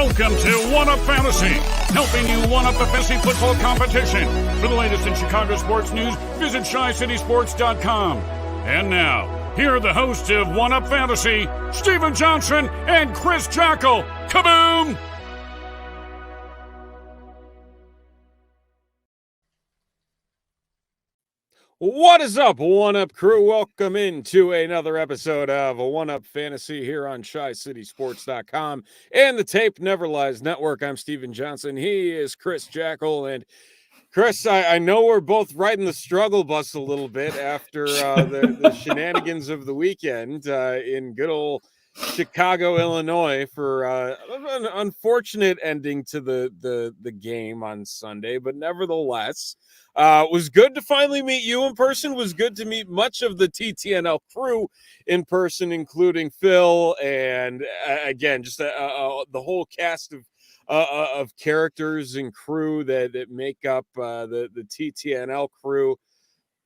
Welcome to One Up Fantasy, helping you one up the fantasy football competition. For the latest in Chicago sports news, visit ChiCitySports.com. And now, here are the hosts of One Up Fantasy, Stephen Johnson and Chris Jackle. Kaboom! What is up, One Up crew? Welcome into another episode of One Up Fantasy here on ChiCitySports.com and the Tape Never Lies Network. I'm Stephen Johnson. He is Chris Jackle. And Chris, I know we're both riding the struggle bus a little bit after the shenanigans of the weekend in good old Chicago, Illinois, for an unfortunate ending to the game on Sunday, but nevertheless, was good to finally meet you in person. Was good to meet much of the TTNL crew in person, including Phil, and again, just the whole cast of characters and crew that make up the TTNL crew.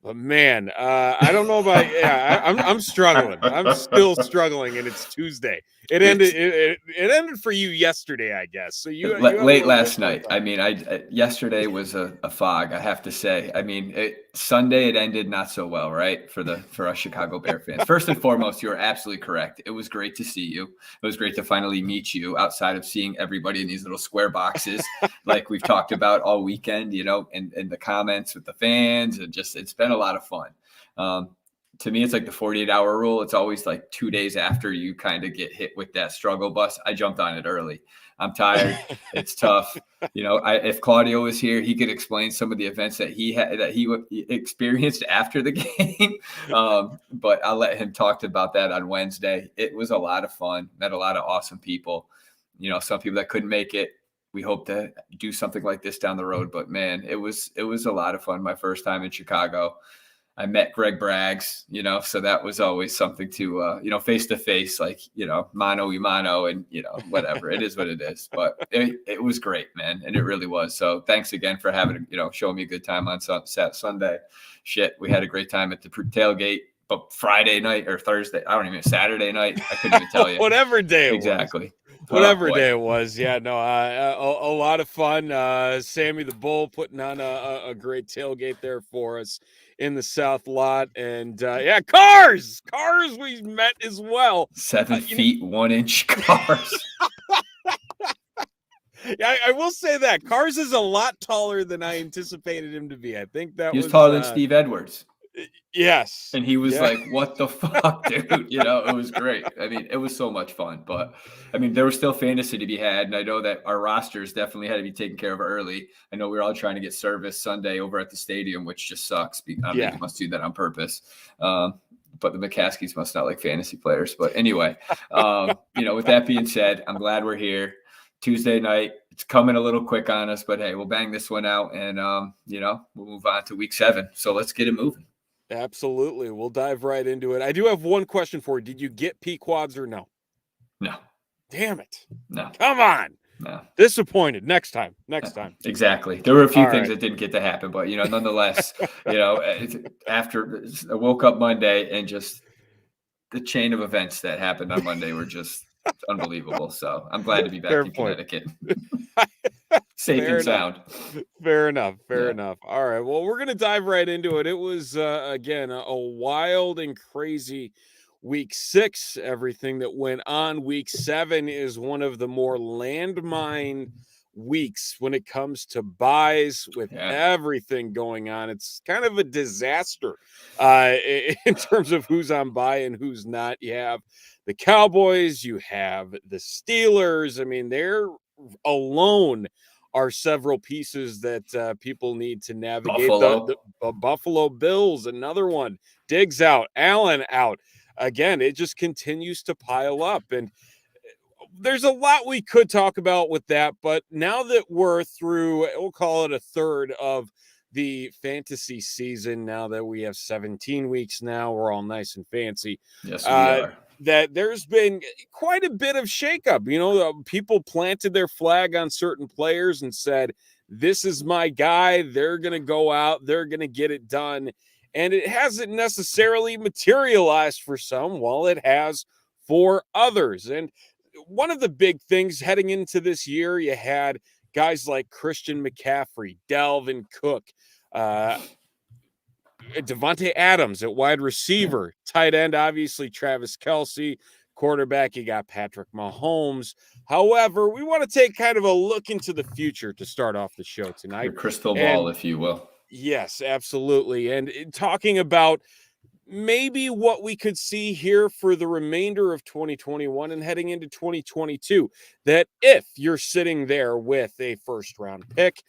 But man, I don't know about. I'm struggling. I'm still struggling, and it's Tuesday. It ended. It ended for you yesterday, I guess. So you late last night. I mean, yesterday was a fog. I have to say. I mean, Sunday it ended not so well, right? For us Chicago Bear fans. First and foremost, you're absolutely correct. It was great to see you. It was great to finally meet you outside of seeing everybody in these little square boxes, like we've talked about all weekend. You know, and the comments with the fans, and just it's been a lot of fun. To me, it's like the 48-hour rule. It's always like 2 days after you kind of get hit with that struggle bus. I jumped on it early. I'm tired. It's tough. You know, if Claudio was here, he could explain some of the events that he experienced after the game. But I'll let him talk about that on Wednesday. It was a lot of fun. Met a lot of awesome people. You know, some people that couldn't make it. We hope to do something like this down the road. But man, it was a lot of fun. My first time in Chicago. I met Greg Braggs, you know, so that was always something to, you know, face to face, like, you know, mano y mano, and, you know, whatever. It is what it is. But it was great, man. And it really was. So thanks again for having, you know, showing me a good time on Sunday. Shit, we had a great time at the tailgate. But Friday night or Thursday, I don't even, Saturday night, I couldn't even tell you. Whatever day it exactly. was. Whatever day it was. Yeah, no, a lot of fun. Sammy the Bull putting on a great tailgate there for us in the South Lot. And cars we met as well. 7 feet, 1 inch cars. Yeah, I will say that Cars is a lot taller than I anticipated him to be. I think that he was taller than Steve Edwards. Yes. And he was like, what the fuck, dude? You know, it was great. I mean, it was so much fun. But, I mean, there was still fantasy to be had. And I know that our rosters definitely had to be taken care of early. I know we were all trying to get service Sunday over at the stadium, which just sucks. They must do that on purpose. But the McCaskies must not like fantasy players. But anyway, you know, with that being said, I'm glad we're here. Tuesday night, it's coming a little quick on us. But, hey, we'll bang this one out. And, you know, we'll move on to week 7. So let's get it moving. Absolutely. We'll dive right into it. I do have one question for you. Did you get P-Quads or no? No. Damn it. No. Come on. No. Disappointed. Next time. Exactly. There were a few things that didn't get to happen, but, you know, nonetheless, you know, after I woke up Monday and just the chain of events that happened on Monday were just unbelievable. So I'm glad to be back in Connecticut. Safe and sound. Fair enough. All right. Well, we're going to dive right into it. It was, again, a wild and crazy week 6. Everything that went on. Week 7 is one of the more landmine weeks when it comes to buys with everything going on. It's kind of a disaster in terms of who's on buy and who's not. You have the Cowboys, you have the Steelers. I mean, they're alone are several pieces that people need to navigate. The Buffalo Bills, another one. Diggs out, Allen out. Again, it just continues to pile up. And there's a lot we could talk about with that. But now that we're through, we'll call it a third of the fantasy season, now that we have 17 weeks now, we're all nice and fancy. Yes, we are. That there's been quite a bit of shakeup. You know, people planted their flag on certain players and said, this is my guy. They're going to go out. They're going to get it done. And it hasn't necessarily materialized for some, while it has for others. And one of the big things heading into this year, you had guys like Christian McCaffrey, Dalvin Cook, Devontae Adams at wide receiver, tight end, obviously Travis Kelsey, quarterback, you got Patrick Mahomes. However, we want to take kind of a look into the future to start off the show tonight. Your crystal ball, if you will. Yes, absolutely. And talking about maybe what we could see here for the remainder of 2021 and heading into 2022, that if you're sitting there with a first round pick,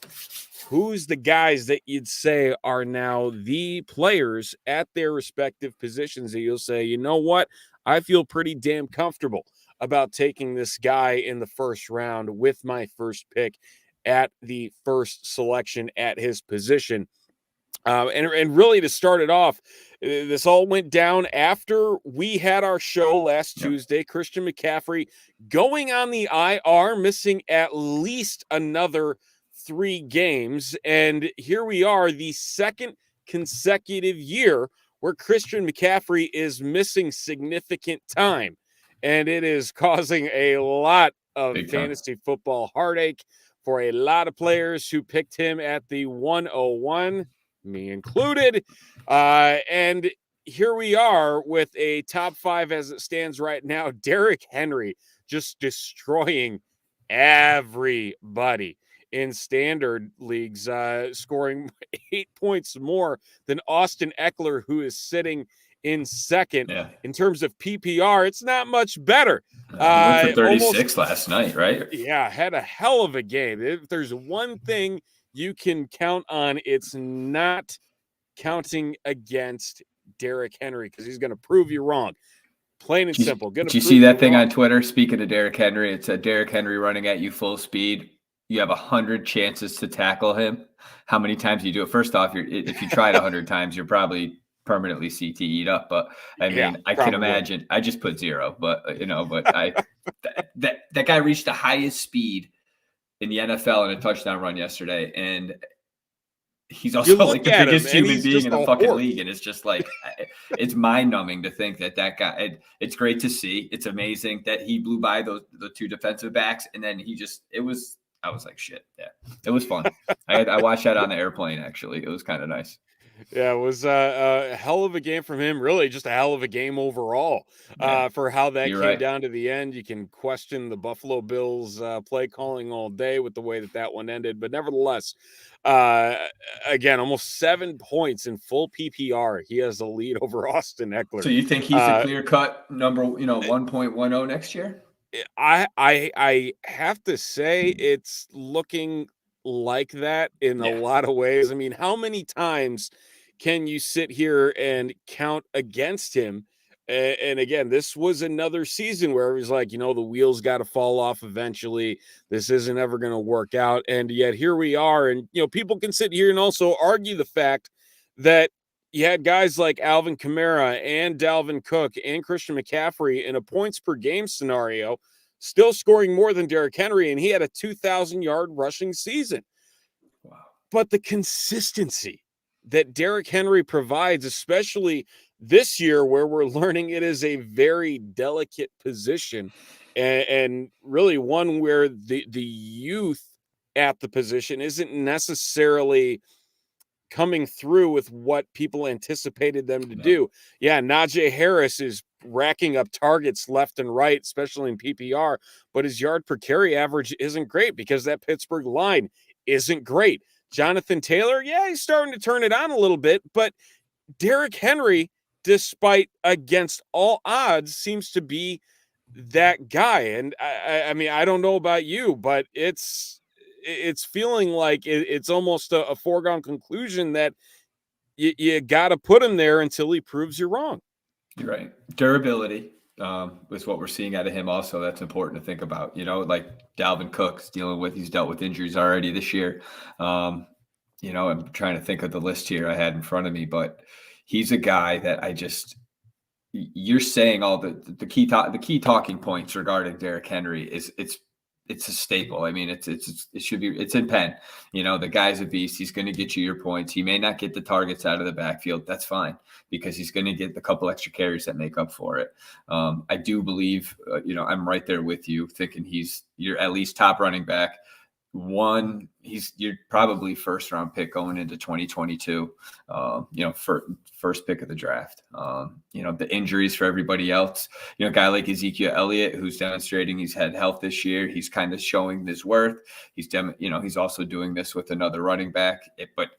who's the guys that you'd say are now the players at their respective positions that you'll say, you know what, I feel pretty damn comfortable about taking this guy in the first round with my first pick at the first selection at his position. And really to start it off, this all went down after we had our show last Tuesday. Christian McCaffrey going on the IR, missing at least another 3 games. And here we are, the second consecutive year where Christian McCaffrey is missing significant time. And it is causing a lot of fantasy football heartache for a lot of players who picked him at the 101. Me included. And here we are with a top 5 as it stands right now. Derrick Henry just destroying everybody in standard leagues, scoring 8 points more than Austin Eckler, who is sitting in second. In terms of PPR, it's not much better. He went for 36 last night, right? Yeah, had a hell of a game. If there's one thing you can count on, it's not counting against Derrick Henry, because he's going to prove you wrong. Plain and simple. Did you see that thing on Twitter? Speaking of Derrick Henry, it said Derrick Henry running at you full speed. You have 100 chances to tackle him. How many times do you do it? First off, if you tried 100 times, you're probably permanently CTE'd up. But I mean, I can imagine. I just put 0, but that guy reached the highest speed in the NFL in a touchdown run yesterday, and he's also like the biggest human being in the fucking league. And it's just like, it's mind numbing to think that guy, it's great to see. It's amazing that he blew by the 2 defensive backs. And then I was like, shit. Yeah, it was fun. I watched that on the airplane. Actually, it was kind of nice. Yeah, it was a hell of a game from him. Really, just a hell of a game overall for how that came down to the end. You can question the Buffalo Bills play calling all day with the way that one ended. But nevertheless, again, almost 7 points in full PPR. He has the lead over Austin Eckler. So you think he's a clear-cut number, 1.10 next year? I have to say it's looking like that in a lot of ways. I mean, how many times can you sit here and count against him? And again, this was another season where it was like, the wheels got to fall off eventually. This isn't ever going to work out. And yet here we are. And, people can sit here and also argue the fact that you had guys like Alvin Kamara and Dalvin Cook and Christian McCaffrey in a points per game scenario, still scoring more than Derrick Henry, and he had a 2,000-yard rushing season. Wow. But the consistency that Derrick Henry provides, especially this year where we're learning it is a very delicate position and really one where the youth at the position isn't necessarily coming through with what people anticipated them to do. Yeah, Najee Harris is racking up targets left and right, especially in PPR, but his yard per carry average isn't great because that Pittsburgh line isn't great. Jonathan Taylor, he's starting to turn it on a little bit, but Derrick Henry, despite against all odds, seems to be that guy. And I mean, I don't know about you, but it's feeling like it's almost a foregone conclusion that you got to put him there until he proves you wrong. You're right. Durability is what we're seeing out of him. Also, that's important to think about. Like Dalvin Cook's he's dealt with injuries already this year. I'm trying to think of the list here I had in front of me, but he's a guy that you're saying all the key talking points regarding Derrick Henry it's it's a staple. I mean, it should be, it's in Penn. The guy's a beast. He's going to get you your points. He may not get the targets out of the backfield. That's fine, because he's going to get the couple extra carries that make up for it. I do believe, I'm right there with you, thinking you're at least top running back. You're probably first round pick going into 2022. First pick of the draft. The injuries for everybody else. A guy like Ezekiel Elliott, who's demonstrating he's had health this year. He's kind of showing his worth. He's also doing this with another running back. But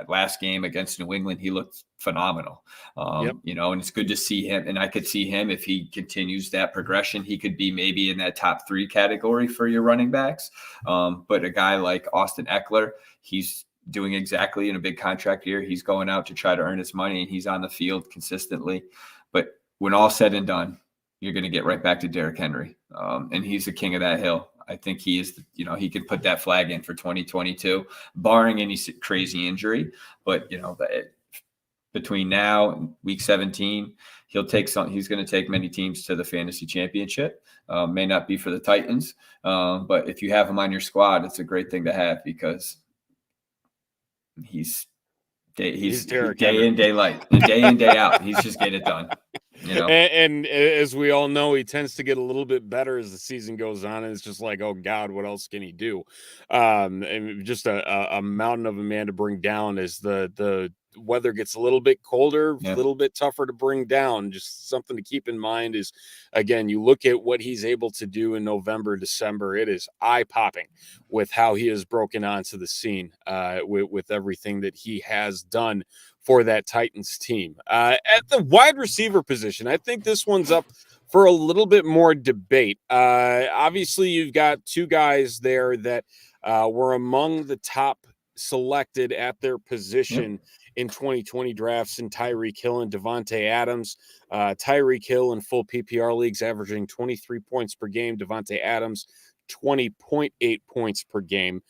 last game against New England, he looked phenomenal. And it's good to see him. And I could see him, if he continues that progression, he could be maybe in that top 3 category for your running backs. But a guy like Austin Eckler, he's doing exactly in a big contract year. He's going out to try to earn his money, and he's on the field consistently. But when all said and done, you're going to get right back to Derrick Henry. And he's the king of that hill. I think he is, he could put that flag in for 2022, barring any crazy injury. But, between now and week 17, he's going to take many teams to the fantasy championship. May not be for the Titans. But if you have him on your squad, it's a great thing to have, because he's day in, day out. He's just get it done. And as we all know, he tends to get a little bit better as the season goes on, and it's just like, oh God, what else can he do? And just a mountain of a man to bring down as the weather gets a little bit colder, a little bit tougher to bring down. Just something to keep in mind is, again, you look at what he's able to do in November, December. It is eye-popping with how he has broken onto the scene with everything that he has done for that Titans team. At the wide receiver position, I think this one's up for a little bit more debate. Obviously, you've got 2 guys there that were among the top selected at their position in 2020 drafts, in Tyree Kill and Davante Adams. Tyree Kill in full PPR leagues averaging 23 points per game. Davante Adams, 20.8 points per game.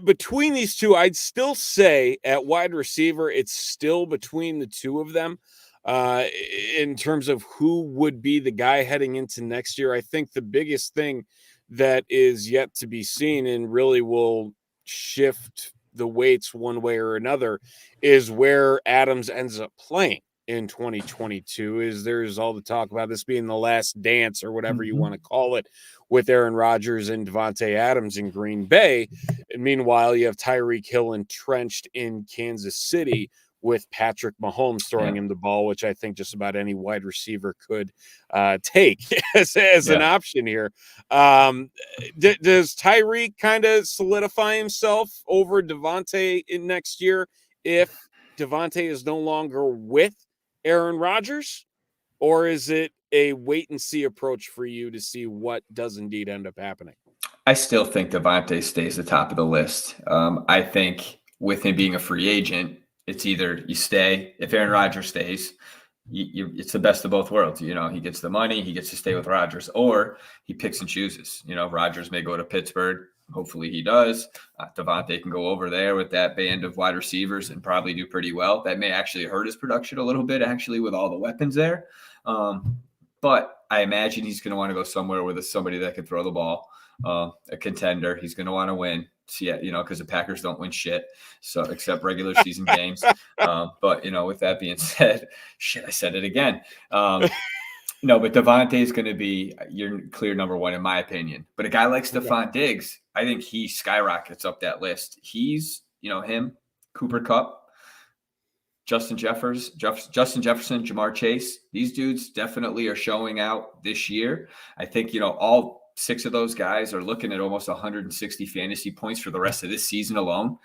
Between these two, I'd still say at wide receiver, it's still between the 2 of them. In terms of who would be the guy heading into next year, I think the biggest thing that is yet to be seen and really will shift the weights one way or another is where Adams ends up playing in 2022. Is there's all the talk about this being the last dance or whatever you want to call it with Aaron Rodgers and Davante Adams in Green Bay. And meanwhile, you have Tyree Kill entrenched in Kansas City with Patrick Mahomes throwing him the ball, which I think just about any wide receiver could take as an option here. Does Tyree kind of solidify himself over Davante in next year if Davante is no longer with Aaron Rodgers? Or is it a wait and see approach for you to see what does indeed end up happening? I still think Davante stays at the top of the list. I think with him being a free agent, it's either you stay. If Aaron Rodgers stays, it's the best of both worlds. He gets the money, he gets to stay with Rodgers, or he picks and chooses. Rodgers may go to Pittsburgh. Hopefully he does. Davante can go over there with that band of wide receivers and probably do pretty well. That may actually hurt his production a little bit, actually, with all the weapons there. But I imagine he's going to want to go somewhere with somebody that can throw the ball, a contender. He's going to want to win. Because the Packers don't win shit, so except regular season games. But with that being said, I said it again. No, but Davante is going to be your clear number 1 in my opinion. But a guy like Stephon Diggs, I think he skyrockets up that list. He's him, Cooper Kupp, Justin Jefferson, Jamar Chase. These dudes definitely are showing out this year. I think all 6 of those guys are looking at almost 160 fantasy points for the rest of this season alone.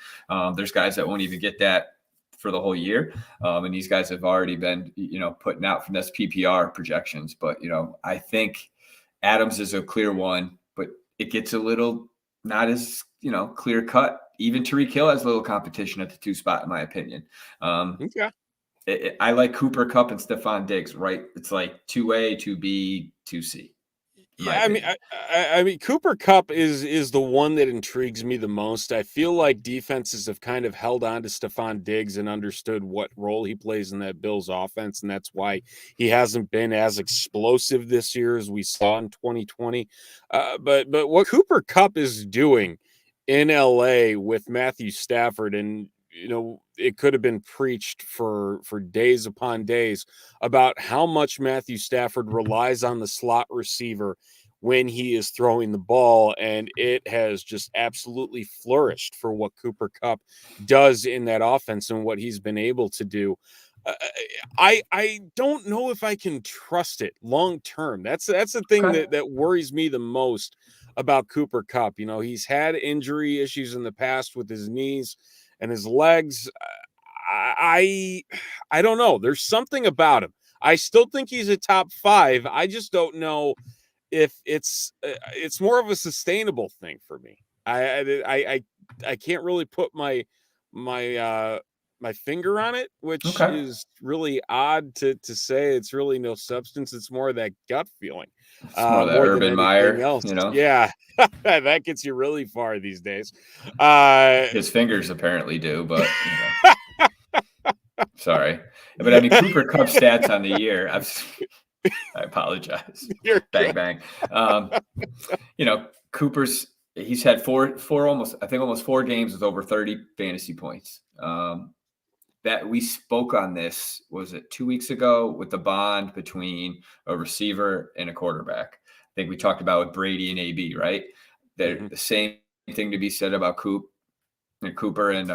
There's guys that won't even get that for the whole year. And these guys have already been, putting out from this PPR projections. But, I think Adams is a clear one, but it gets a little not as, clear cut. Even Tyree Kill has a little competition at the 2 spot, in my opinion. I like Cooper Kupp and Stephon Diggs, right? It's like 2A, 2B, 2C. Yeah, I mean, Cooper Kupp is the one that intrigues me the most. I feel like defenses have kind of held on to Stephon Diggs and understood what role he plays in that Bills offense, and that's why he hasn't been as explosive this year as we saw in 2020. But what Cooper Kupp is doing in LA with Matthew Stafford, and it could have been preached for days upon days about how much Matthew Stafford relies on the slot receiver when he is throwing the ball, and it has just absolutely flourished for what Cooper Kupp does in that offense and what he's been able to do. I don't know if I can trust it long term. That's the thing that worries me the most about Cooper Kupp. He's had injury issues in the past with his knees and his legs. I don't know. There's something about him. I still think he's a top 5. I just don't know if it's more of a sustainable thing for me. I can't really put my finger on it, which is really odd to say. It's really no substance. It's more of that gut feeling. It's more that Urban Meyer, else. Yeah, that gets you really far these days. His fingers apparently do, but sorry. But I mean, Cooper Kupp stats on the year. I apologize. Bang, bang. Cooper's he's had almost 4 games with over 30 fantasy points. That we spoke on this, was it 2 weeks ago, with the bond between a receiver and a quarterback. I think we talked about with Brady and AB, right? They're the same thing to be said about Cooper and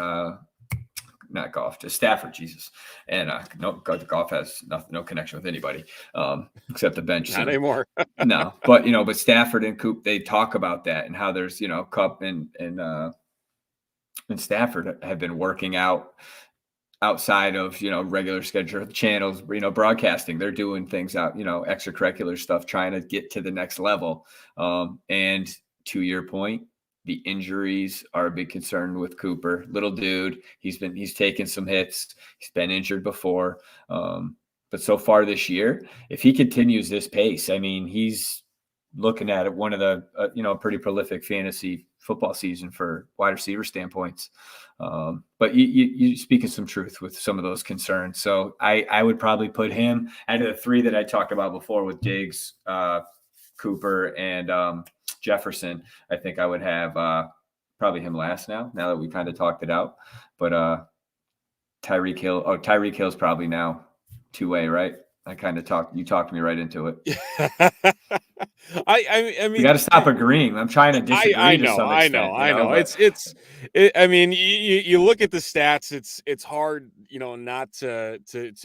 not Goff, just Stafford, Jesus. And Goff has no connection with anybody except the bench. Not anymore. No, but Stafford and Coop, they talk about that and how there's, Kupp and Stafford have been working out outside of, regular scheduled channels, broadcasting. They're doing things out, extracurricular stuff, trying to get to the next level. And to your point, the injuries are a big concern with Cooper. Little dude, he's taken some hits. He's been injured before. But so far this year, if he continues this pace, I mean, he's looking at one of the, pretty prolific fantasy football season for wide receiver standpoints. But you speaking some truth with some of those concerns. So I would probably put him out of the 3 that I talked about before with Diggs, Cooper, and Jefferson. I think I would have probably him last now that we kind of talked it out. But Tyree Kill. Oh, Tyree Kill's probably now 2A, right? I kind of talked me right into it. I mean, you got to stop agreeing. I'm trying to disagree to some extent. I know. But I mean, you look at the stats. It's hard, not to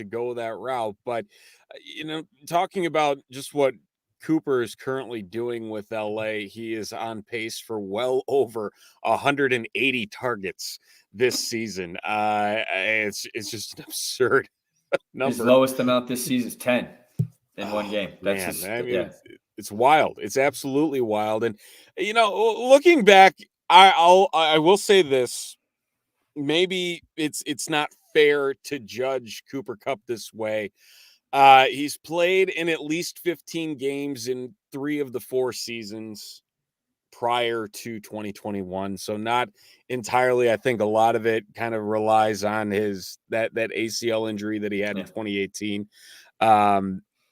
go that route. But talking about just what Cooper is currently doing with LA, he is on pace for well over 180 targets this season. It's just an absurd number. His lowest amount this season is 10 in one game. That's it's wild. It's absolutely wild. And looking back, I will say this: maybe it's not fair to judge Cooper Kupp this way. He's played in at least 15 games in 3 of the 4 seasons prior to 2021. So not entirely. I think a lot of it kind of relies on that ACL injury that he had in 2018.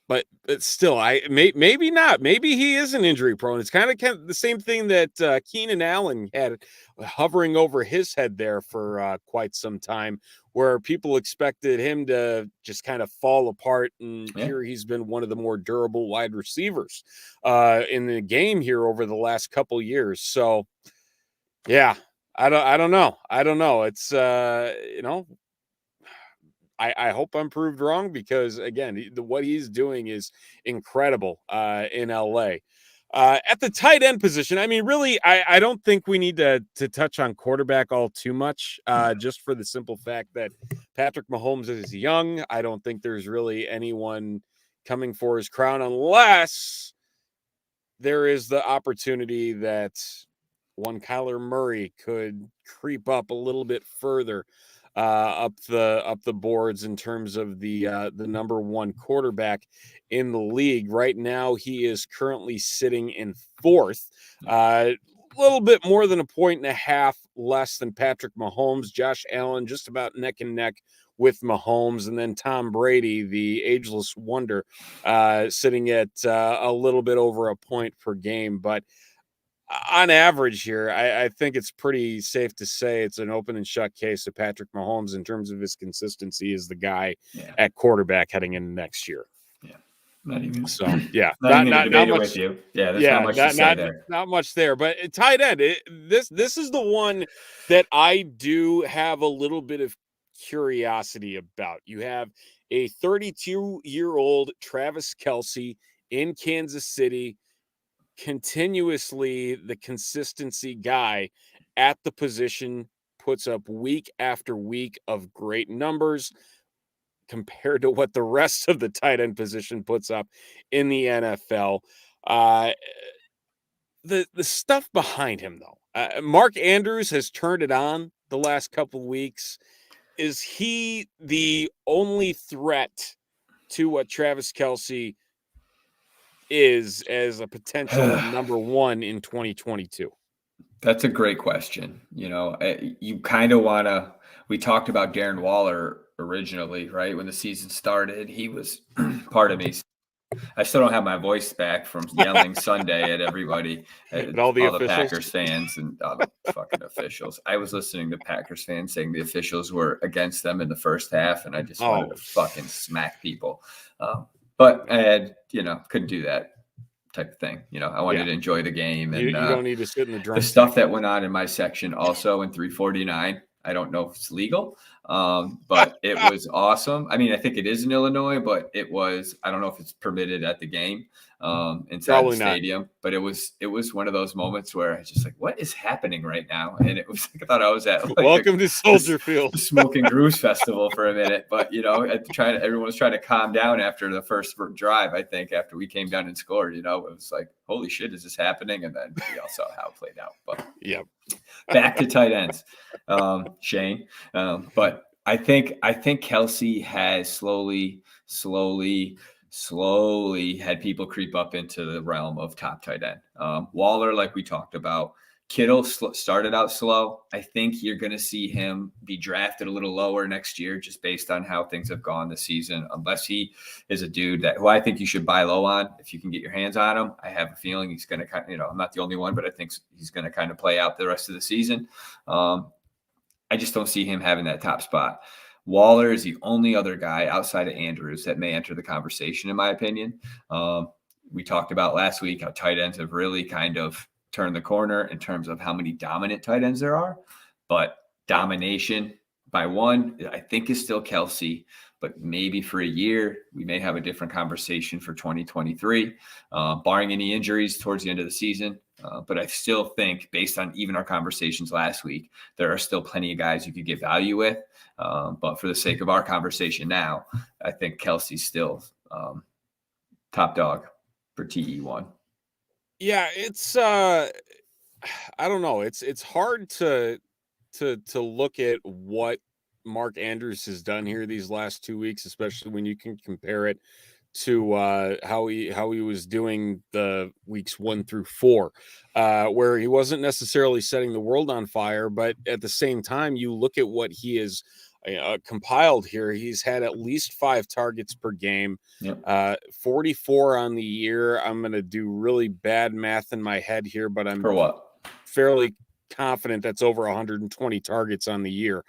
But still, maybe not. Maybe he isn't injury prone. It's kind of the same thing that Keenan Allen had hovering over his head there for quite some time, where people expected him to just kind of fall apart. And here he's been one of the more durable wide receivers in the game here over the last couple years. So, yeah, I don't know. It's I hope I'm proved wrong, because again, what he's doing is incredible in LA. At the tight end position, I mean, really, I don't think we need to touch on quarterback all too much, just for the simple fact that Patrick Mahomes is young. I don't think there's really anyone coming for his crown, unless there is the opportunity that one Kyler Murray could creep up a little bit further up the boards in terms of the number one quarterback in the league. Right now, he is currently sitting in fourth. A little bit more than a point and a half less than Patrick Mahomes. Josh Allen just about neck and neck with Mahomes, and then Tom Brady, the ageless wonder, sitting at a little bit over a point per game. But on average here, I think it's pretty safe to say it's an open and shut case of Patrick Mahomes in terms of his consistency as the guy at quarterback heading into next year. Yeah. Not even so. Yeah, not much with you. Yeah, there's not much to say there. Not much there, but tight end. This is the one that I do have a little bit of curiosity about. You have a 32-year-old Travis Kelsey in Kansas City, continuously the consistency guy at the position, puts up week after week of great numbers compared to what the rest of the tight end position puts up in the NFL. The stuff behind him, though, Mark Andrews has turned it on the last couple of weeks. Is he the only threat to what Travis Kelsey is as a potential number one in 2022? That's a great question. You kind of want to, we talked about Darren Waller originally, right? When the season started, he was, pardon me, I still don't have my voice back from yelling Sunday at everybody, at all the Packers fans and all the fucking officials. I was listening to Packers fans saying the officials were against them in the first half, and I just wanted to fucking smack people. But I had, couldn't do that type of thing. I wanted to enjoy the game. And you don't need to sit in the drum. The stuff that went on in my section also in 349, I don't know if it's legal, but it was awesome. I mean, I think it is in Illinois, but I don't know if it's permitted at the game inside Probably the stadium. Not. But it was one of those moments where I was just like, what is happening right now? And it was like, I thought I was at welcome to Soldier Field, Smoking Grooves Festival for a minute. But everyone was trying to calm down after the first drive. I think after we came down and scored, it was like, holy shit, is this happening? And then we all saw how it played out. But back to tight ends, Shane. But I think Kelsey has slowly had people creep up into the realm of top tight end. Waller, like we talked about, Kittle started out slow. I think you're going to see him be drafted a little lower next year, just based on how things have gone this season, unless he is a dude who I think you should buy low on if you can get your hands on him. I have a feeling he's going to I'm not the only one, but I think he's going to kind of play out the rest of the season. I just don't see him having that top spot. Waller is the only other guy outside of Andrews that may enter the conversation, in my opinion. We talked about last week how tight ends have really kind of turned the corner in terms of how many dominant tight ends there are. But domination by one, I think, is still Kelsey. But maybe for a year, we may have a different conversation for 2023, barring any injuries towards the end of the season. But I still think, based on even our conversations last week, there are still plenty of guys you could get value with. But for the sake of our conversation now, I think Kelsey's still top dog for TE1. Yeah, it's I don't know. It's hard to look at what Mark Andrews has done here these last 2 weeks, especially when you can compare it to how he was doing the weeks 1 through 4, where he wasn't necessarily setting the world on fire, but at the same time, you look at what he is compiled here. He's had at least 5 targets per game, 44 on the year. I'm going to do really bad math in my head here, but I'm fairly confident that's over 120 targets on the year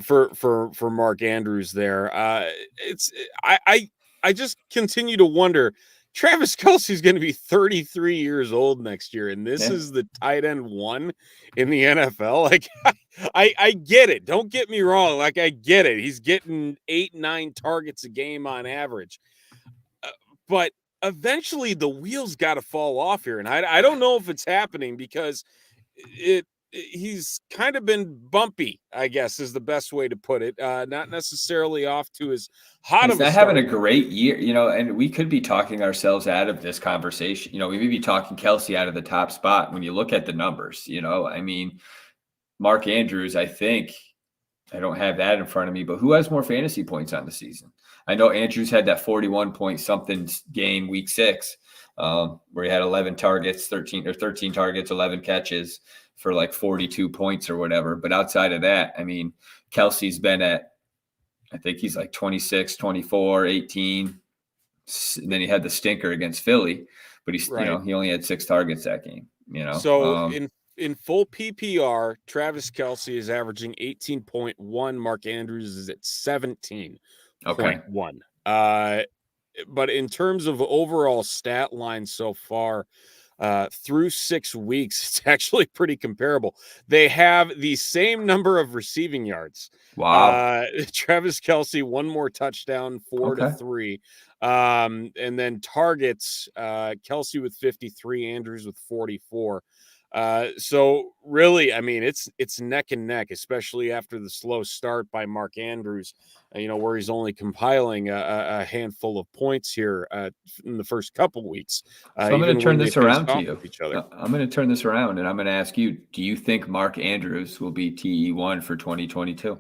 for Mark Andrews there. I just continue to wonder, Travis Kelsey's going to be 33 years old next year, and this is the tight end one in the NFL. Like, I get it. Don't get me wrong. Like, I get it. He's getting 8-9 targets a game on average. But eventually the wheels got to fall off here. And I don't know if it's happening because he's kind of been bumpy, I guess, is the best way to put it. Not necessarily off to his hot. He's not having a great year, and we could be talking ourselves out of this conversation. We may be talking Kelsey out of the top spot when you look at the numbers. I mean, Mark Andrews, I think I don't have that in front of me, but who has more fantasy points on the season? I know Andrews had that 41 point something game week 6, where he had 11 targets, 13 targets, 11 catches for like 42 points or whatever. But outside of that, I mean, Kelsey's been at, I think he's like 26, 24, 18. And then he had the stinker against Philly, but he's, Right. he only had 6 targets that game, So in full PPR, Travis Kelsey is averaging 18.1. Mark Andrews is at 17.1. Okay. But in terms of overall stat line so far, through 6 weeks, it's actually pretty comparable. They have the same number of receiving yards. Wow. Travis Kelsey, one more touchdown, 4-3. And then targets, Kelsey with 53, Andrews with 44. So really, I mean, it's neck and neck, especially after the slow start by Mark Andrews, where he's only compiling a handful of points here in the first couple weeks. So I'm going to turn this around to you. Each other. I'm going to turn this around and I'm going to ask you, do you think Mark Andrews will be TE1 for 2022?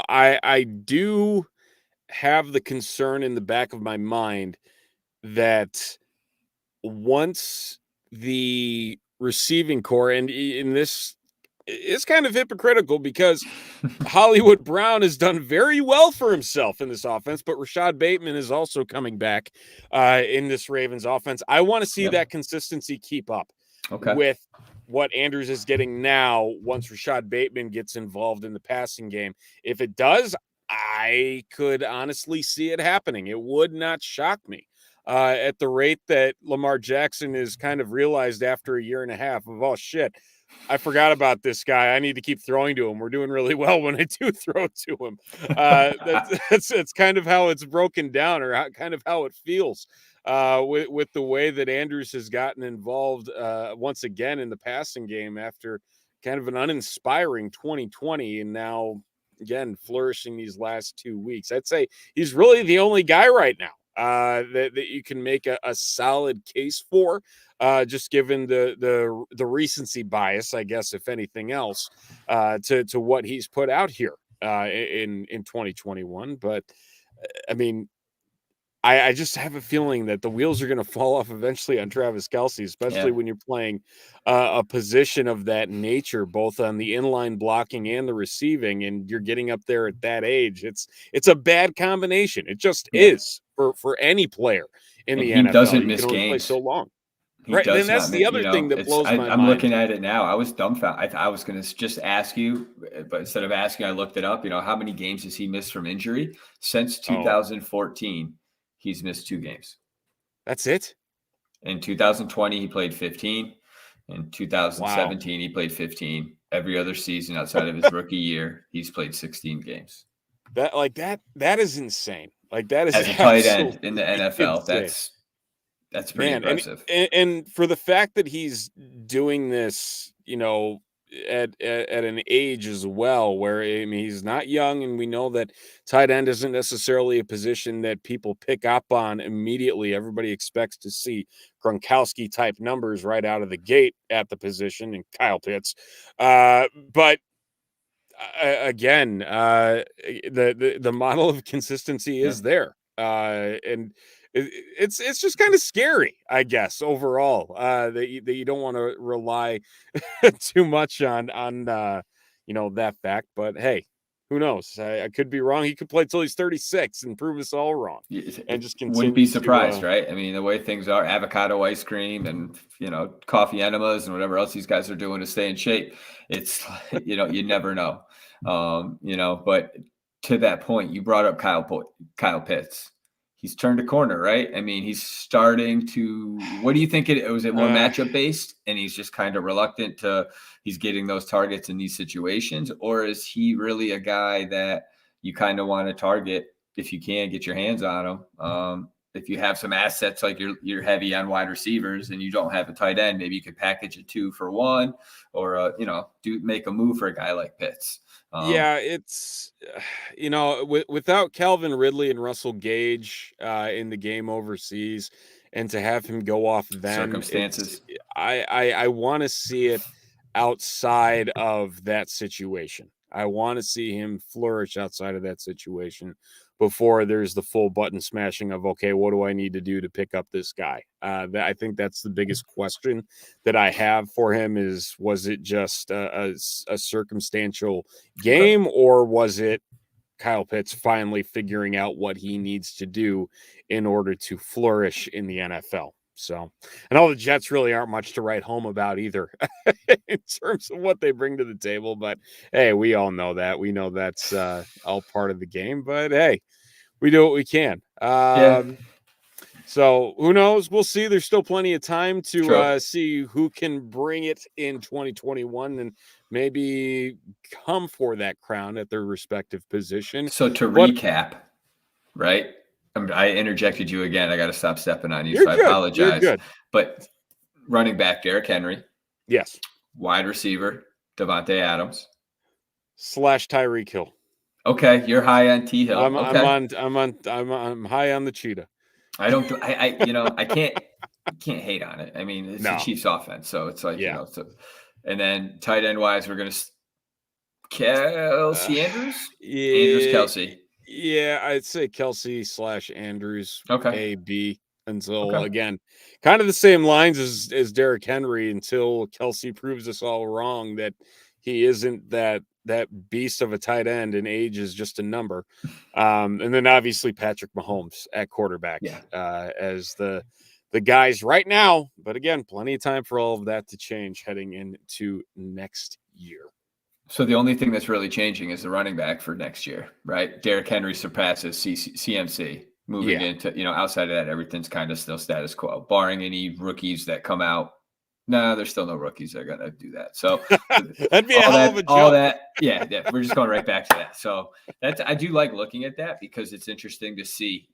I do have the concern in the back of my mind that once the receiving core, and in this is kind of hypocritical because Hollywood Brown has done very well for himself in this offense, but Rashad Bateman is also coming back in this Ravens offense. I want to see that consistency keep up with what Andrews is getting now once Rashad Bateman gets involved in the passing game. If it does, I could honestly see it happening. It would not shock me. At the rate that Lamar Jackson is kind of realized after a year and a half of, oh shit, I forgot about this guy. I need to keep throwing to him. We're doing really well when I do throw to him. That's kind of how it's broken down, or kind of how it feels with the way that Andrews has gotten involved once again in the passing game after kind of an uninspiring 2020, and now again flourishing these last 2 weeks. I'd say he's really the only guy right now that you can make a solid case for, just given the recency bias, I guess, if anything else, to what he's put out here in 2021. But I mean, I just have a feeling that the wheels are going to fall off eventually on Travis Kelsey, especially when you're playing a position of that nature, both on the inline blocking and the receiving, and you're getting up there at that age. It's a bad combination. It just is for any player in the NFL. He doesn't miss games. Play so long. He does and that's the other thing that blows my mind. I'm looking at it now. I was dumbfounded. I was going to just ask you, but instead of asking, I looked it up. How many games has he missed from injury since 2014? He's missed 2 games. That's it? In 2020, he played 15. In 2017, he played 15. Every other season outside of his rookie year, he's played 16 games. That is insane. Like, that is as a tight end in the NFL. Insane. That's pretty impressive. And for the fact that he's doing this, at an age as well, where he's not young, and we know that tight end isn't necessarily a position that people pick up on immediately. Everybody expects to see Gronkowski type numbers right out of the gate at the position, and Kyle Pitts. But again, the model of consistency is there, and it's just kind of scary, I guess, overall, that you don't want to rely too much on that fact. But hey, who knows? I could be wrong. He could play till he's 36 and prove us all wrong, and just continue. Wouldn't be surprised, right? I mean, the way things are, avocado ice cream and coffee enemas and whatever else these guys are doing to stay in shape. It's you never know, But to that point, you brought up Kyle Pitts. He's turned a corner, right? I mean, he's starting to. What do you think was it more matchup based, and he's just kind of reluctant he's getting those targets in these situations, or is he really a guy that you kind of want to target if you can get your hands on him? If you have some assets, like you're heavy on wide receivers and you don't have a tight end, maybe you could package a 2 for 1, or make a move for a guy like Pitts. It's without Calvin Ridley and Russell Gage in the game overseas, and to have him go off then circumstances, I want to see it outside of that situation. I want to see him flourish outside of that situation before there's the full button smashing of, okay, what do I need to do to pick up this guy? I think that's the biggest question that I have for him is, was it just a circumstantial game, or was it Kyle Pitts finally figuring out what he needs to do in order to flourish in the NFL? So, and all the Jets really aren't much to write home about either in terms of what they bring to the table. But hey, we all know that. We know that's all part of the game. But hey, we do what we can. So who knows? We'll see. There's still plenty of time to see who can bring it in 2021 and maybe come for that crown at their respective position. So to recap, right? I interjected you again. I got to stop stepping on you, so I apologize. You're good. But running back, Derrick Henry. Yes. Wide receiver, Davante Adams. / Tyree Kill. Okay, you're high on T Hill. I'm high on the cheetah. I can't hate on it. I mean, it's the Chiefs offense, so it's like, and then tight end wise, we're gonna Kelsey Andrews. Andrews Kelsey. Yeah, I'd say Kelsey / Andrews. Okay. AB until again, kind of the same lines as Derrick Henry until Kelsey proves us all wrong that he isn't that beast of a tight end and age is just a number. And then obviously Patrick Mahomes at quarterback as the guys right now. But again, plenty of time for all of that to change heading into next year. So the only thing that's really changing is the running back for next year, right? Derrick Henry surpasses CMC. Moving into, outside of that, everything's kind of still status quo, barring any rookies that come out. No, there's still no rookies that are going to do that. So that'd be a hell of a jump. We're just going right back to that. So I do like looking at that because it's interesting to see,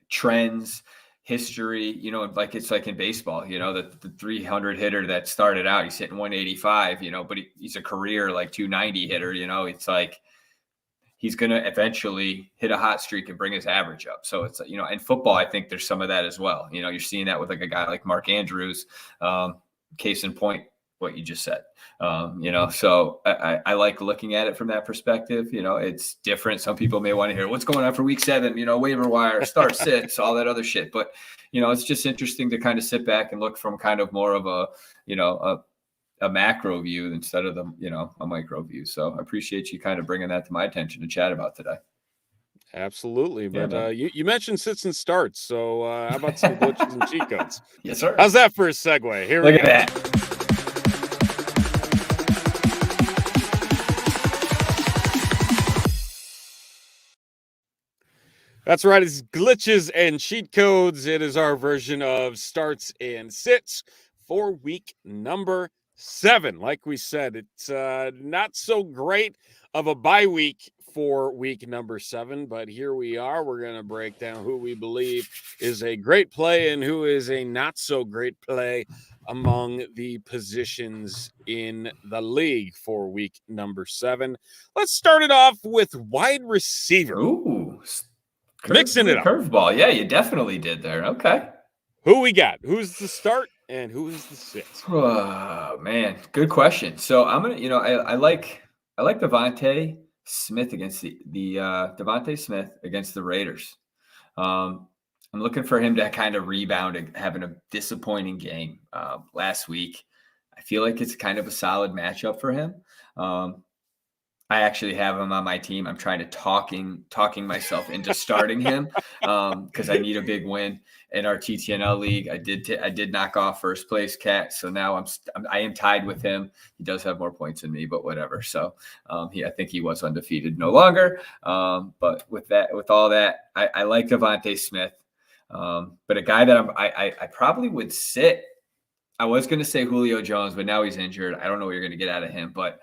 trends, history, like it's like in baseball, the 300 hitter that started out, he's hitting 185, but he's a career like 290 hitter, it's like he's going to eventually hit a hot streak and bring his average up. So it's, in football, I think there's some of that as well. You're seeing that with like a guy like Mark Andrews, case in point, what you just said, so I like looking at it from that perspective. It's different. Some people may want to hear what's going on for week 7, waiver wire, start sits, all that other shit. But, it's just interesting to kind of sit back and look from kind of more of a macro view instead of a micro view. So I appreciate you kind of bringing that to my attention to chat about today. Absolutely. But you mentioned sits and starts. So how about some glitches and cheat codes? Yes, sir. How's that for a segue? Here we go. Look at that. That's right. It's glitches and cheat codes. It is our version of starts and sits for week number 7. Like we said, it's not so great of a bye week for week number 7, but here we are. We're going to break down who we believe is a great play and who is a not so great play among the positions in the league for week number 7. Let's start it off with wide receiver. Ooh, mixing it up. Curveball. Yeah, you definitely did there. Okay. Who we got? Who's the start and who is the sit? Oh, man. Good question. So I'm going to, I like Devontae Smith against the Devontae Smith against the Raiders. I'm looking for him to kind of rebound and having a disappointing game last week. I feel like it's kind of a solid matchup for him. I actually have him on my team. I'm trying to talking myself into starting him because I need a big win in our TTNL league. I did knock off first place Cat, so now I am tied with him. He does have more points than me, but whatever. So I think he was undefeated no longer. But with all that, I like Devontae Smith, but a guy that I probably would sit. I was going to say Julio Jones, but now he's injured. I don't know what you're going to get out of him, but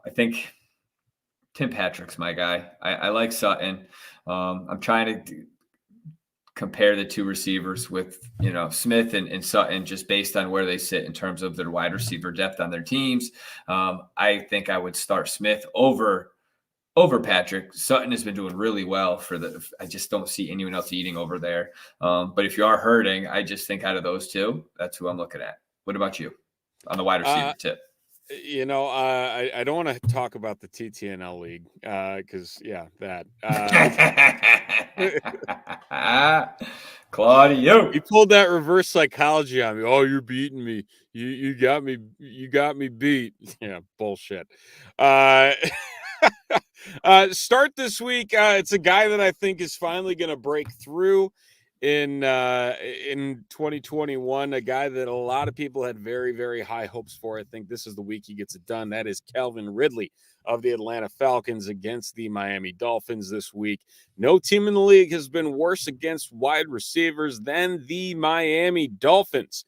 I think Tim Patrick's my guy. I like Sutton. I'm trying to compare the two receivers with, Smith and Sutton just based on where they sit in terms of their wide receiver depth on their teams. I think I would start Smith over Patrick. Sutton has been doing really well I just don't see anyone else eating over there. But if you are hurting, I just think out of those two, that's who I'm looking at. What about you on the wide receiver tip? I don't want to talk about the TTNL league because that. Claudio, You pulled that reverse psychology on me. Oh, you're beating me. You got me. You got me beat. Yeah, bullshit. Start this week. It's a guy that I think is finally going to break through in 2021. A guy that a lot of people had very, very high hopes for. I think this is the week he gets it done. That is Calvin Ridley of the Atlanta Falcons against the Miami Dolphins this week. No team in the league has been worse against wide receivers than the Miami Dolphins.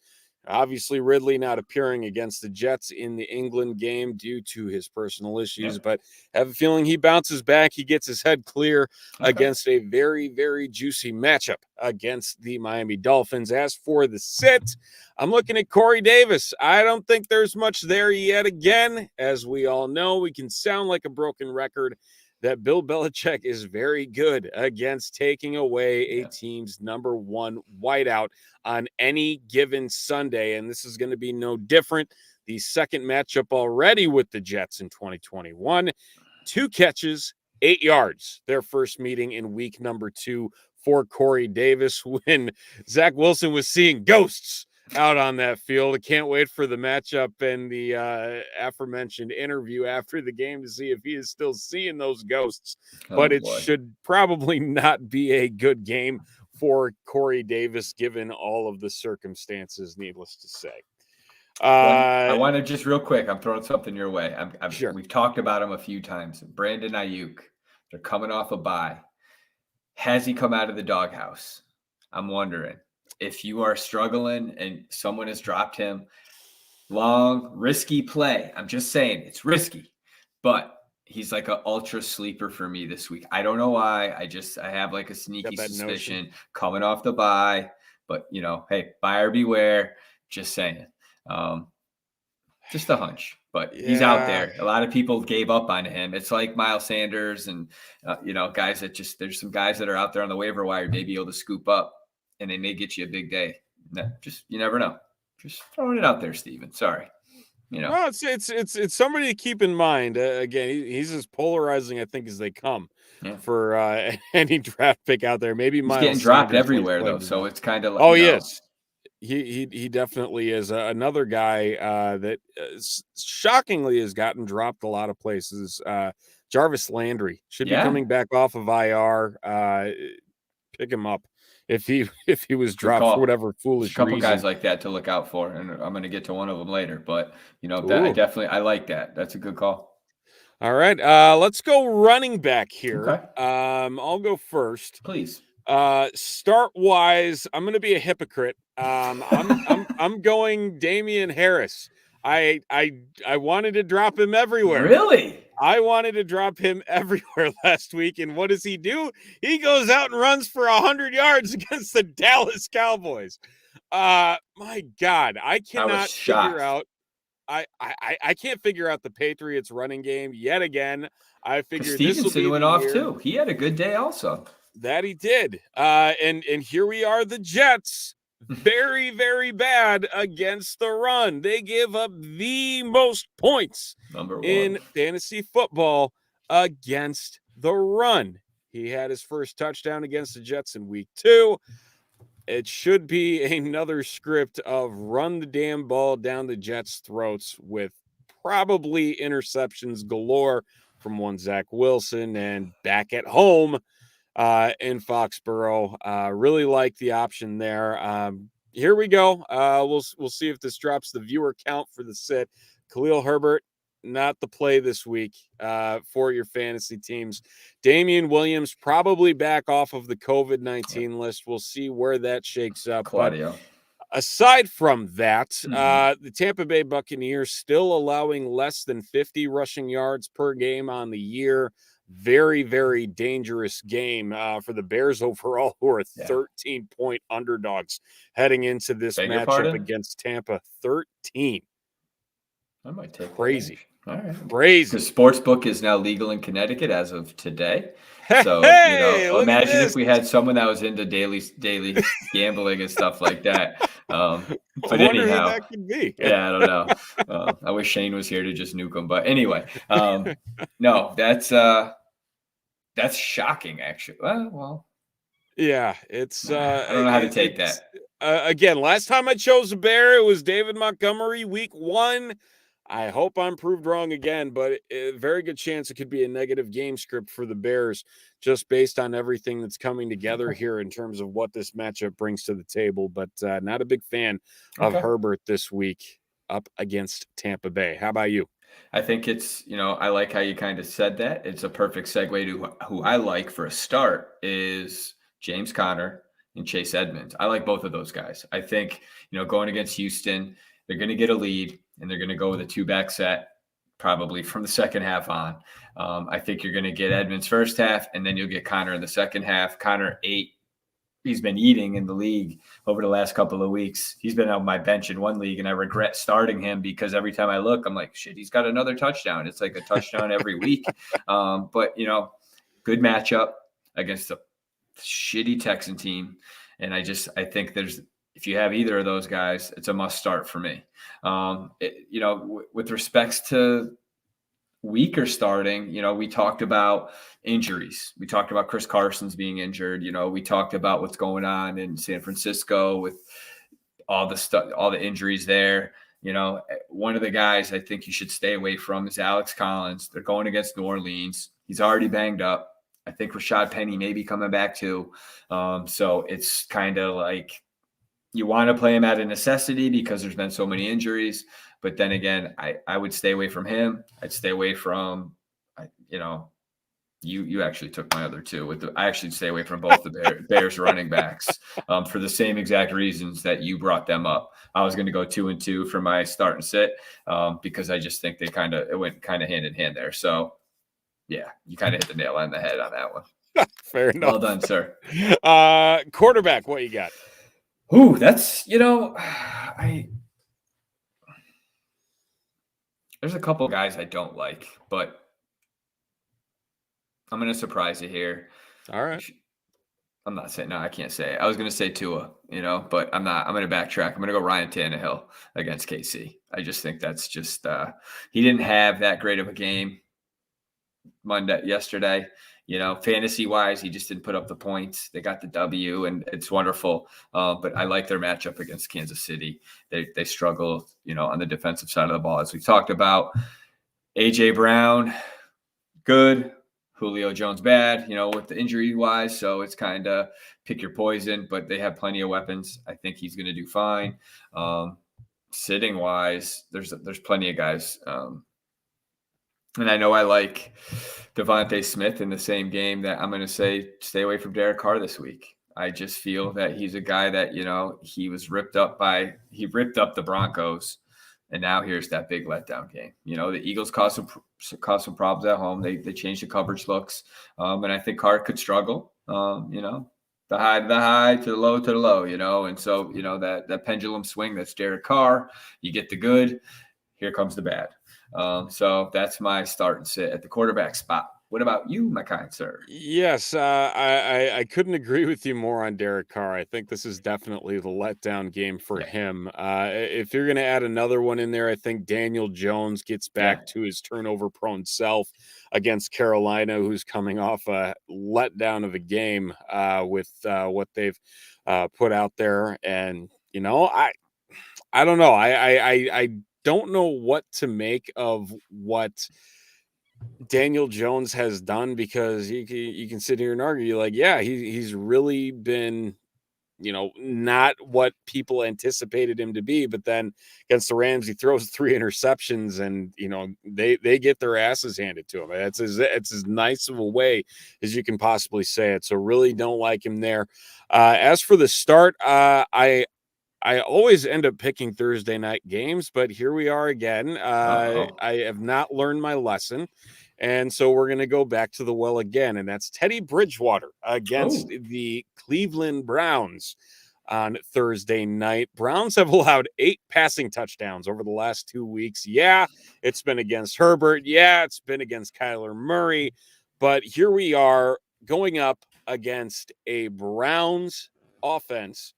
Obviously, Ridley not appearing against the Jets in the England game due to his personal issues, but have a feeling he bounces back. He gets his head clear against a very, very juicy matchup against the Miami Dolphins. As for the sit, I'm looking at Corey Davis. I don't think there's much there yet again. As we all know, we can sound like a broken record that Bill Belichick is very good against taking away a team's number one wideout on any given Sunday. And this is going to be no different. The second matchup already with the Jets in 2021, 2 catches, 8 yards, their first meeting in week number 2 for Corey Davis when Zach Wilson was seeing ghosts out on that field. I can't wait for the matchup and the aforementioned interview after the game to see if he is still seeing those ghosts. But it should probably not be a good game for Corey Davis, given all of the circumstances, needless to say. I want to just real quick, I'm throwing something your way. Sure. We've talked about him a few times. Brandon Ayuk, they're coming off a bye. Has he come out of the doghouse? I'm wondering. If you are struggling and someone has dropped him, long, risky play. I'm just saying it's risky, but he's like an ultra sleeper for me this week. I don't know why. I have like a sneaky suspicion coming off the bye, but hey, buyer beware. Just saying. Just a hunch, but he's out there. A lot of people gave up on him. It's like Miles Sanders and, guys that there's some guys that are out there on the waiver wire, maybe able to scoop up. And they may get you a big day. You never know. Just throwing it out there, Steven. Sorry. Well, it's somebody to keep in mind. Again, he's as polarizing, I think, as they come for any draft pick out there. Maybe he's getting dropped everywhere though, so it's kind of like yes, he definitely is another guy that shockingly has gotten dropped a lot of places. Jarvis Landry should be coming back off of IR. Pick him up. If he was dropped for whatever foolish reason. A couple guys like that to look out for, and I'm going to get to one of them later. But I like that. That's a good call. All right, let's go running back here. Okay. I'll go first, please. Start wise, I'm going to be a hypocrite. I'm going Damien Harris. I wanted to drop him everywhere. Really? I wanted to drop him everywhere last week, and what does he do? He goes out and runs for 100 yards against the Dallas Cowboys. My God, I cannot figure out. I can't figure out the Patriots running game yet again. I figured Stevenson went off too. He had a good day also. That he did. And here we are, the Jets. Very, very bad against the run. They give up the most points in fantasy football against the run. He had his first touchdown against the Jets in week 2. It should be another script of run the damn ball down the Jets' throats with probably interceptions galore from one Zach Wilson, and back at home in Foxborough. Really like the option there. Here we go. We'll see if this drops the viewer count for the sit. Khalil Herbert, not the play this week for your fantasy teams. Damian Williams probably back off of the COVID-19 list. We'll see where that shakes up. Claudio. But aside from that, the Tampa Bay Buccaneers still allowing less than 50 rushing yards per game on the year. Very, very dangerous game for the Bears overall, who are 13-point underdogs heading into this matchup against Tampa. 13. I might take crazy. All right. Crazy. The sportsbook is now legal in Connecticut as of today. So, Hey, look at imagine this. if we had someone that was into daily gambling and stuff like that. I But wonder who anyhow, that could be. yeah, I don't know. I wish Shane was here to just nuke him. But anyway, no, that's shocking, actually. Well, Yeah, it's I don't know how to take that. Again, last time I chose a bear, it was David Montgomery, week 1. I hope I'm proved wrong again, but a very good chance it could be a negative game script for the Bears, just based on everything that's coming together here in terms of what this matchup brings to the table. But not a big fan of Herbert this week up against Tampa Bay. How about you? I think it's, I like how you kind of said that. It's a perfect segue to who I like for a start is James Conner and Chase Edmonds. I like both of those guys. I think, going against Houston, they're going to get a lead and they're going to go with a 2-back set, probably from the second half on. I think you're going to get Edmonds first half, and then you'll get Conner in the second half. Conner 8. He's been eating in the league over the last couple of weeks. He's been on my bench in one league, and I regret starting him because every time I look, I'm like, shit, he's got another touchdown. It's like a touchdown every week. But, good matchup against a shitty Texan team. And I think if you have either of those guys, it's a must start for me. With respects to weaker starting, we talked about injuries. We talked about Chris Carson's being injured. We talked about what's going on in San Francisco with all the injuries there. One of the guys I think you should stay away from is Alex Collins. They're going against New Orleans. He's already banged up. I think Rashad Penny may be coming back too. So it's kind of like you want to play him out of necessity because there's been so many injuries. But then again, I would stay away from him. I'd stay away from, you actually took my other two. I actually stay away from both the Bears running backs for the same exact reasons that you brought them up. I was going to go 2 and 2 for my start and sit because I just think it went kind of hand in hand there. So yeah, you kind of hit the nail on the head on that one. Fair enough. Well done, sir. Quarterback, what you got? Ooh, that's, there's a couple of guys I don't like, but I'm going to surprise you here. All right. I'm not saying, no, I can't say it. I was going to say Tua, but I'm not. I'm going to backtrack. I'm going to go Ryan Tannehill against KC. I just think that's just he didn't have that great of a game yesterday. Fantasy-wise, he just didn't put up the points. They got the W, and it's wonderful. But I like their matchup against Kansas City. They struggle, on the defensive side of the ball, as we talked about. A.J. Brown, good. Julio Jones, bad, with the injury-wise. So it's kind of pick your poison, but they have plenty of weapons. I think he's going to do fine. Sitting-wise, there's plenty of guys. And I know I like Devontae Smith in the same game that I'm going to say stay away from Derek Carr this week. I just feel that he's a guy that, he ripped up the Broncos, and now here's that big letdown game. The Eagles caused some problems at home. They changed the coverage looks, and I think Carr could struggle. The high to the high, to the low, and so that pendulum swing that's Derek Carr. You get the good, here comes the bad. So that's my start and sit at the quarterback spot. What about you, my kind sir? Yes, I couldn't agree with you more on Derek Carr. I think this is definitely the letdown game for him. If you're going to add another one in there, I think Daniel Jones gets back to his turnover-prone self against Carolina, who's coming off a letdown of a game with what they've put out there. And, I don't know. I don't know what to make of what Daniel Jones has done, because you can sit here and argue like, yeah, he's really been, not what people anticipated him to be. But then against the Rams, he throws 3 interceptions, and they get their asses handed to him. It's as nice of a way as you can possibly say it. So really don't like him there. As for the start, I always end up picking Thursday night games, but here we are again. I have not learned my lesson. And so we're going to go back to the well again. And that's Teddy Bridgewater against the Cleveland Browns. on Thursday night. Browns have allowed 8 passing touchdowns over the last 2 weeks. Yeah, it's been against Herbert. Yeah, it's been against Kyler Murray. But here we are going up against a Browns offense.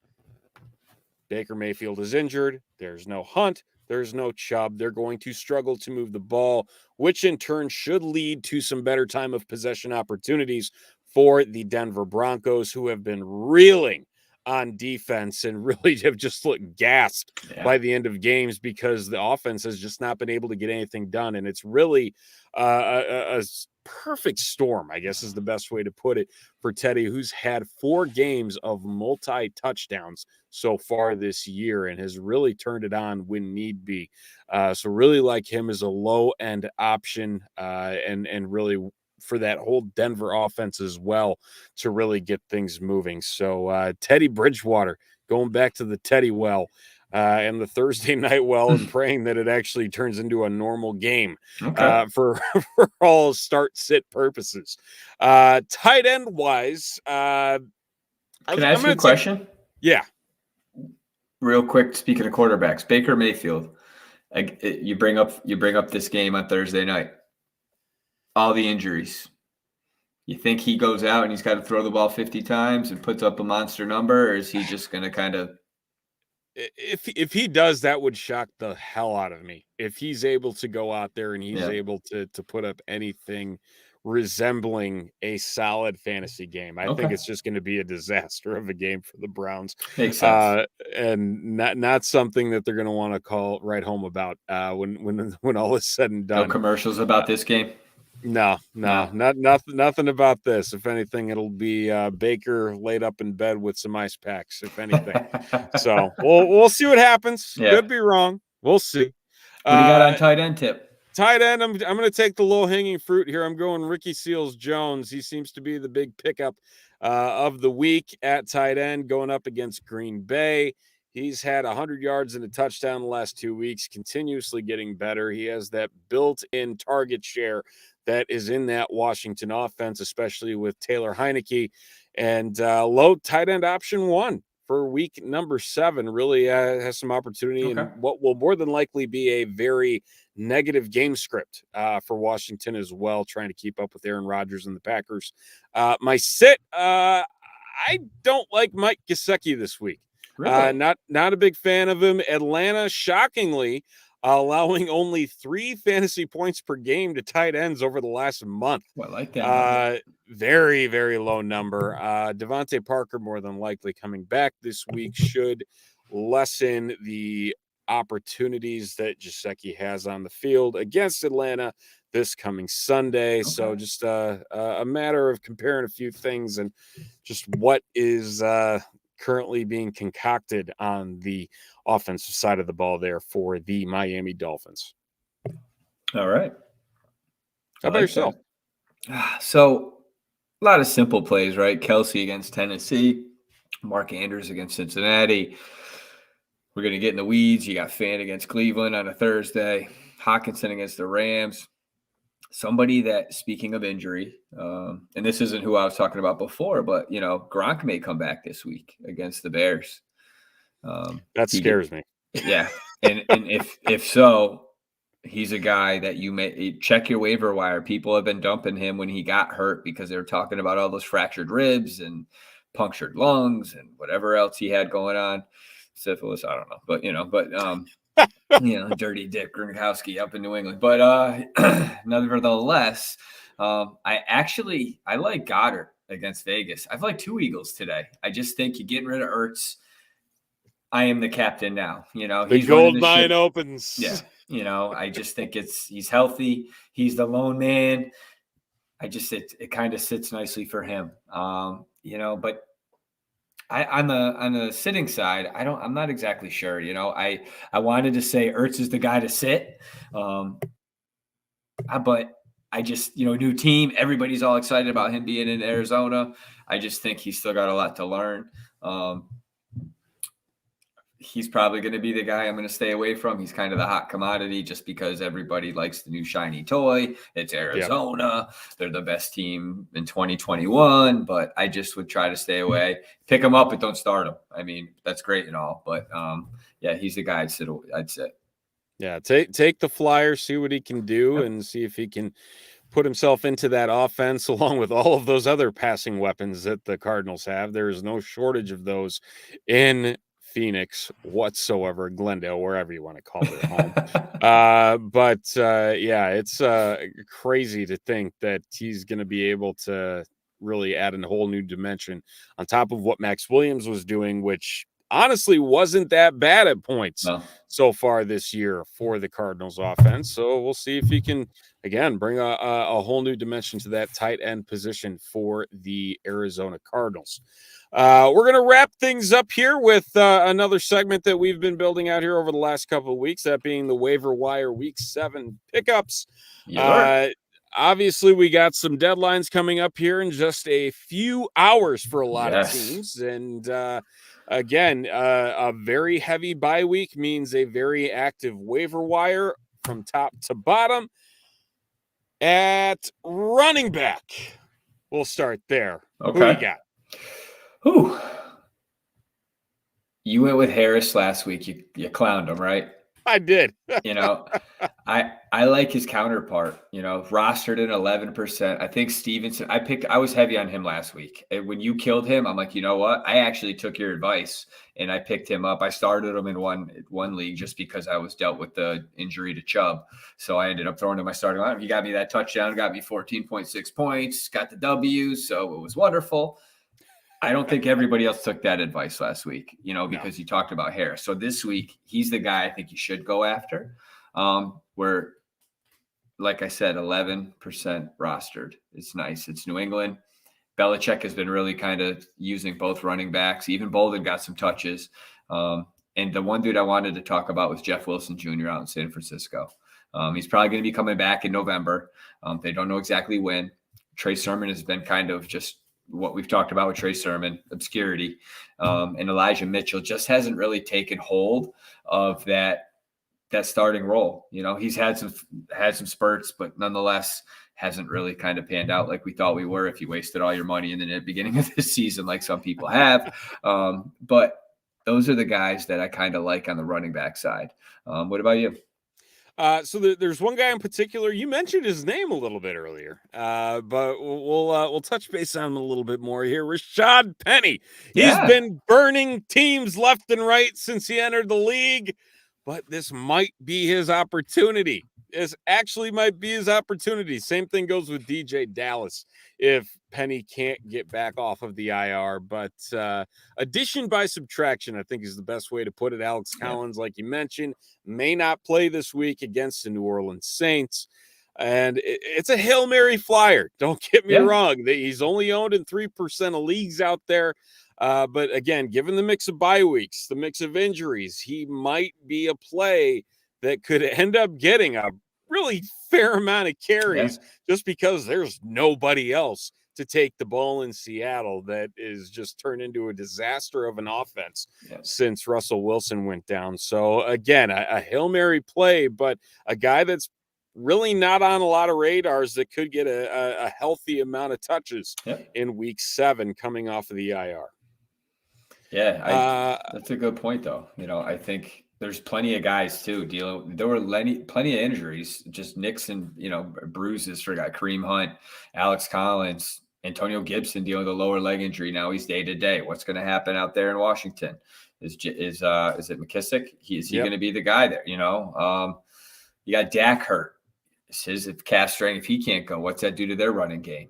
Baker Mayfield is injured. There's no Hunt. There's no Chubb. They're going to struggle to move the ball, which in turn should lead to some better time of possession opportunities for the Denver Broncos, who have been reeling on defense and really have just looked gassed by the end of games because the offense has just not been able to get anything done. And it's really a perfect storm, I guess is the best way to put it, for Teddy, who's had 4 games of multi-touchdowns so far this year and has really turned it on when need be. So really like him as a low-end option and really for that whole Denver offense as well to really get things moving. So Teddy Bridgewater, going back to the Teddy well, and the Thursday night well, and praying that it actually turns into a normal game for all start-sit purposes. Tight end wise, can I ask you a question? Yeah. Real quick, speaking of quarterbacks, Baker Mayfield, you bring up this game on Thursday night. All the injuries. You think he goes out and he's got to throw the ball 50 times and puts up a monster number, or is he just going to kind of? If he does, that would shock the hell out of me. If he's able to go out there and he's able to put up anything resembling a solid fantasy game, I think it's just going to be a disaster of a game for the Browns. Makes sense. And not something that they're going to want to write home about when all is said and done. No commercials about this game. No, nothing about this. If anything, it'll be Baker laid up in bed with some ice packs, if anything. So we'll see what happens. Yeah. Could be wrong. We'll see. What do you got on tight end tip? Tight end, I'm going to take the low-hanging fruit here. I'm going Ricky Seals-Jones. He seems to be the big pickup of the week at tight end, going up against Green Bay. He's had 100 yards and a touchdown the last 2 weeks, continuously getting better. He has that built-in target share that is in that Washington offense, especially with Taylor Heineke. And low tight end option 1 for week number 7 really has some opportunity in what will more than likely be a very negative game script for Washington as well, trying to keep up with Aaron Rodgers and the Packers. My sit, I don't like Mike Gesicki this week. Really? Not a big fan of him. Atlanta, shockingly, allowing only 3 fantasy points per game to tight ends over the last month. Well, I like that. Very, very low number. Devontae Parker more than likely coming back this week should lessen the opportunities that Gesicki has on the field against Atlanta this coming Sunday. So just a matter of comparing a few things and just what is currently being concocted on the offensive side of the ball there for the Miami Dolphins. All right. How about yourself? So a lot of simple plays, right? Kelsey against Tennessee, Mark Andrews against Cincinnati. We're going to get in the weeds. You got Fan against Cleveland on a Thursday, Hawkinson against the Rams. Somebody that, speaking of injury, and this isn't who I was talking about before, but, Gronk may come back this week against the Bears. That scares me. Yeah. And if so, he's a guy that you may check your waiver wire. People have been dumping him when he got hurt because they were talking about all those fractured ribs and punctured lungs and whatever else he had going on. Syphilis, I don't know. But dirty Dick Gronkowski up in New England. But nevertheless, I like Goddard against Vegas. I've liked 2 Eagles today. I just think you get rid of Ertz. I am the captain now. The gold mine opens. Yeah. I just think he's healthy. He's the lone man. It kind of sits nicely for him. But on the sitting side, I'm not exactly sure. I wanted to say Ertz is the guy to sit. But I just, new team, everybody's all excited about him being in Arizona. I just think he's still got a lot to learn. he's probably going to be the guy I'm going to stay away from. He's kind of the hot commodity just because everybody likes the new shiny toy. It's Arizona. Yep. They're the best team in 2021, but I just would try to stay away. Pick him up, but don't start him. I mean, that's great and all, but yeah, he's the guy I'd sit. Yeah, take the flyer, see what he can do, and see if he can put himself into that offense along with all of those other passing weapons that the Cardinals have. There is no shortage of those in Phoenix whatsoever, Glendale, wherever you want to call it home. But yeah, it's crazy to think that he's going to be able to really add a whole new dimension on top of what Max Williams was doing, which honestly wasn't that bad at points so far this year for the Cardinals offense. So we'll see if he can, again, bring a whole new dimension to that tight end position for the Arizona Cardinals. We're going to wrap things up here with another segment that we've been building out here over the last couple of weeks, that being the waiver wire week 7 pickups. Obviously, we got some deadlines coming up here in just a few hours for a lot of teams. And again, a very heavy bye week means a very active waiver wire from top to bottom. At running back, we'll start there. Okay. Who you got? Ooh. You went with Harris last week. You clowned him, right? I did. I like his counterpart, rostered at 11%. I think Stevenson, I was heavy on him last week. And when you killed him, I'm like, you know what? I actually took your advice and I picked him up. I started him in one league just because I was dealt with the injury to Chubb. So I ended up throwing him my starting lineup. He got me that touchdown, got me 14.6 points, got the W. So it was wonderful. I don't think everybody else took that advice last week, because you talked about Harris. So this week, he's the guy I think you should go after. Where, like I said, 11% rostered. It's nice. It's New England. Belichick has been really kind of using both running backs. Even Bolden got some touches. And the one dude I wanted to talk about was Jeff Wilson Jr. out in San Francisco. He's probably going to be coming back in November. They don't know exactly when. Trey Sermon has been kind of just what we've talked about with Trey Sermon, obscurity. And Elijah Mitchell just hasn't really taken hold of that starting role. He's had some spurts, but nonetheless hasn't really kind of panned out like we thought we were if you wasted all your money in the beginning of the season, like some people have. But those are the guys that I kind of like on the running back side. What about you? So there's one guy in particular. You mentioned his name a little bit earlier, but we'll touch base on him a little bit more here. Rashad Penny. He's been burning teams left and right since he entered the league, but this might be his opportunity. This actually might be his opportunity. Same thing goes with DJ Dallas if Penny can't get back off of the IR. But addition by subtraction, I think, is the best way to put it. Alex Collins, like you mentioned, may not play this week against the New Orleans Saints. And it's a Hail Mary flyer. Don't get me wrong. He's only owned in 3% of leagues out there. But again, given the mix of bye weeks, the mix of injuries, he might be a play that could end up getting a really fair amount of carries just because there's nobody else to take the ball in Seattle that is just turned into a disaster of an offense since Russell Wilson went down. So again, a Hail Mary play, but a guy that's really not on a lot of radars that could get a healthy amount of touches in week 7 coming off of the IR. Yeah, that's a good point, though. I think there's plenty of guys too dealing. There were plenty of injuries, just nicks and bruises for Kareem Hunt, Alex Collins, Antonio Gibson dealing with a lower leg injury. Now he's day to day. What's going to happen out there in Washington? Is it McKissick? Is he going to be the guy there? You got Dak hurt. His calf strain. If he can't go, what's that do to their running game?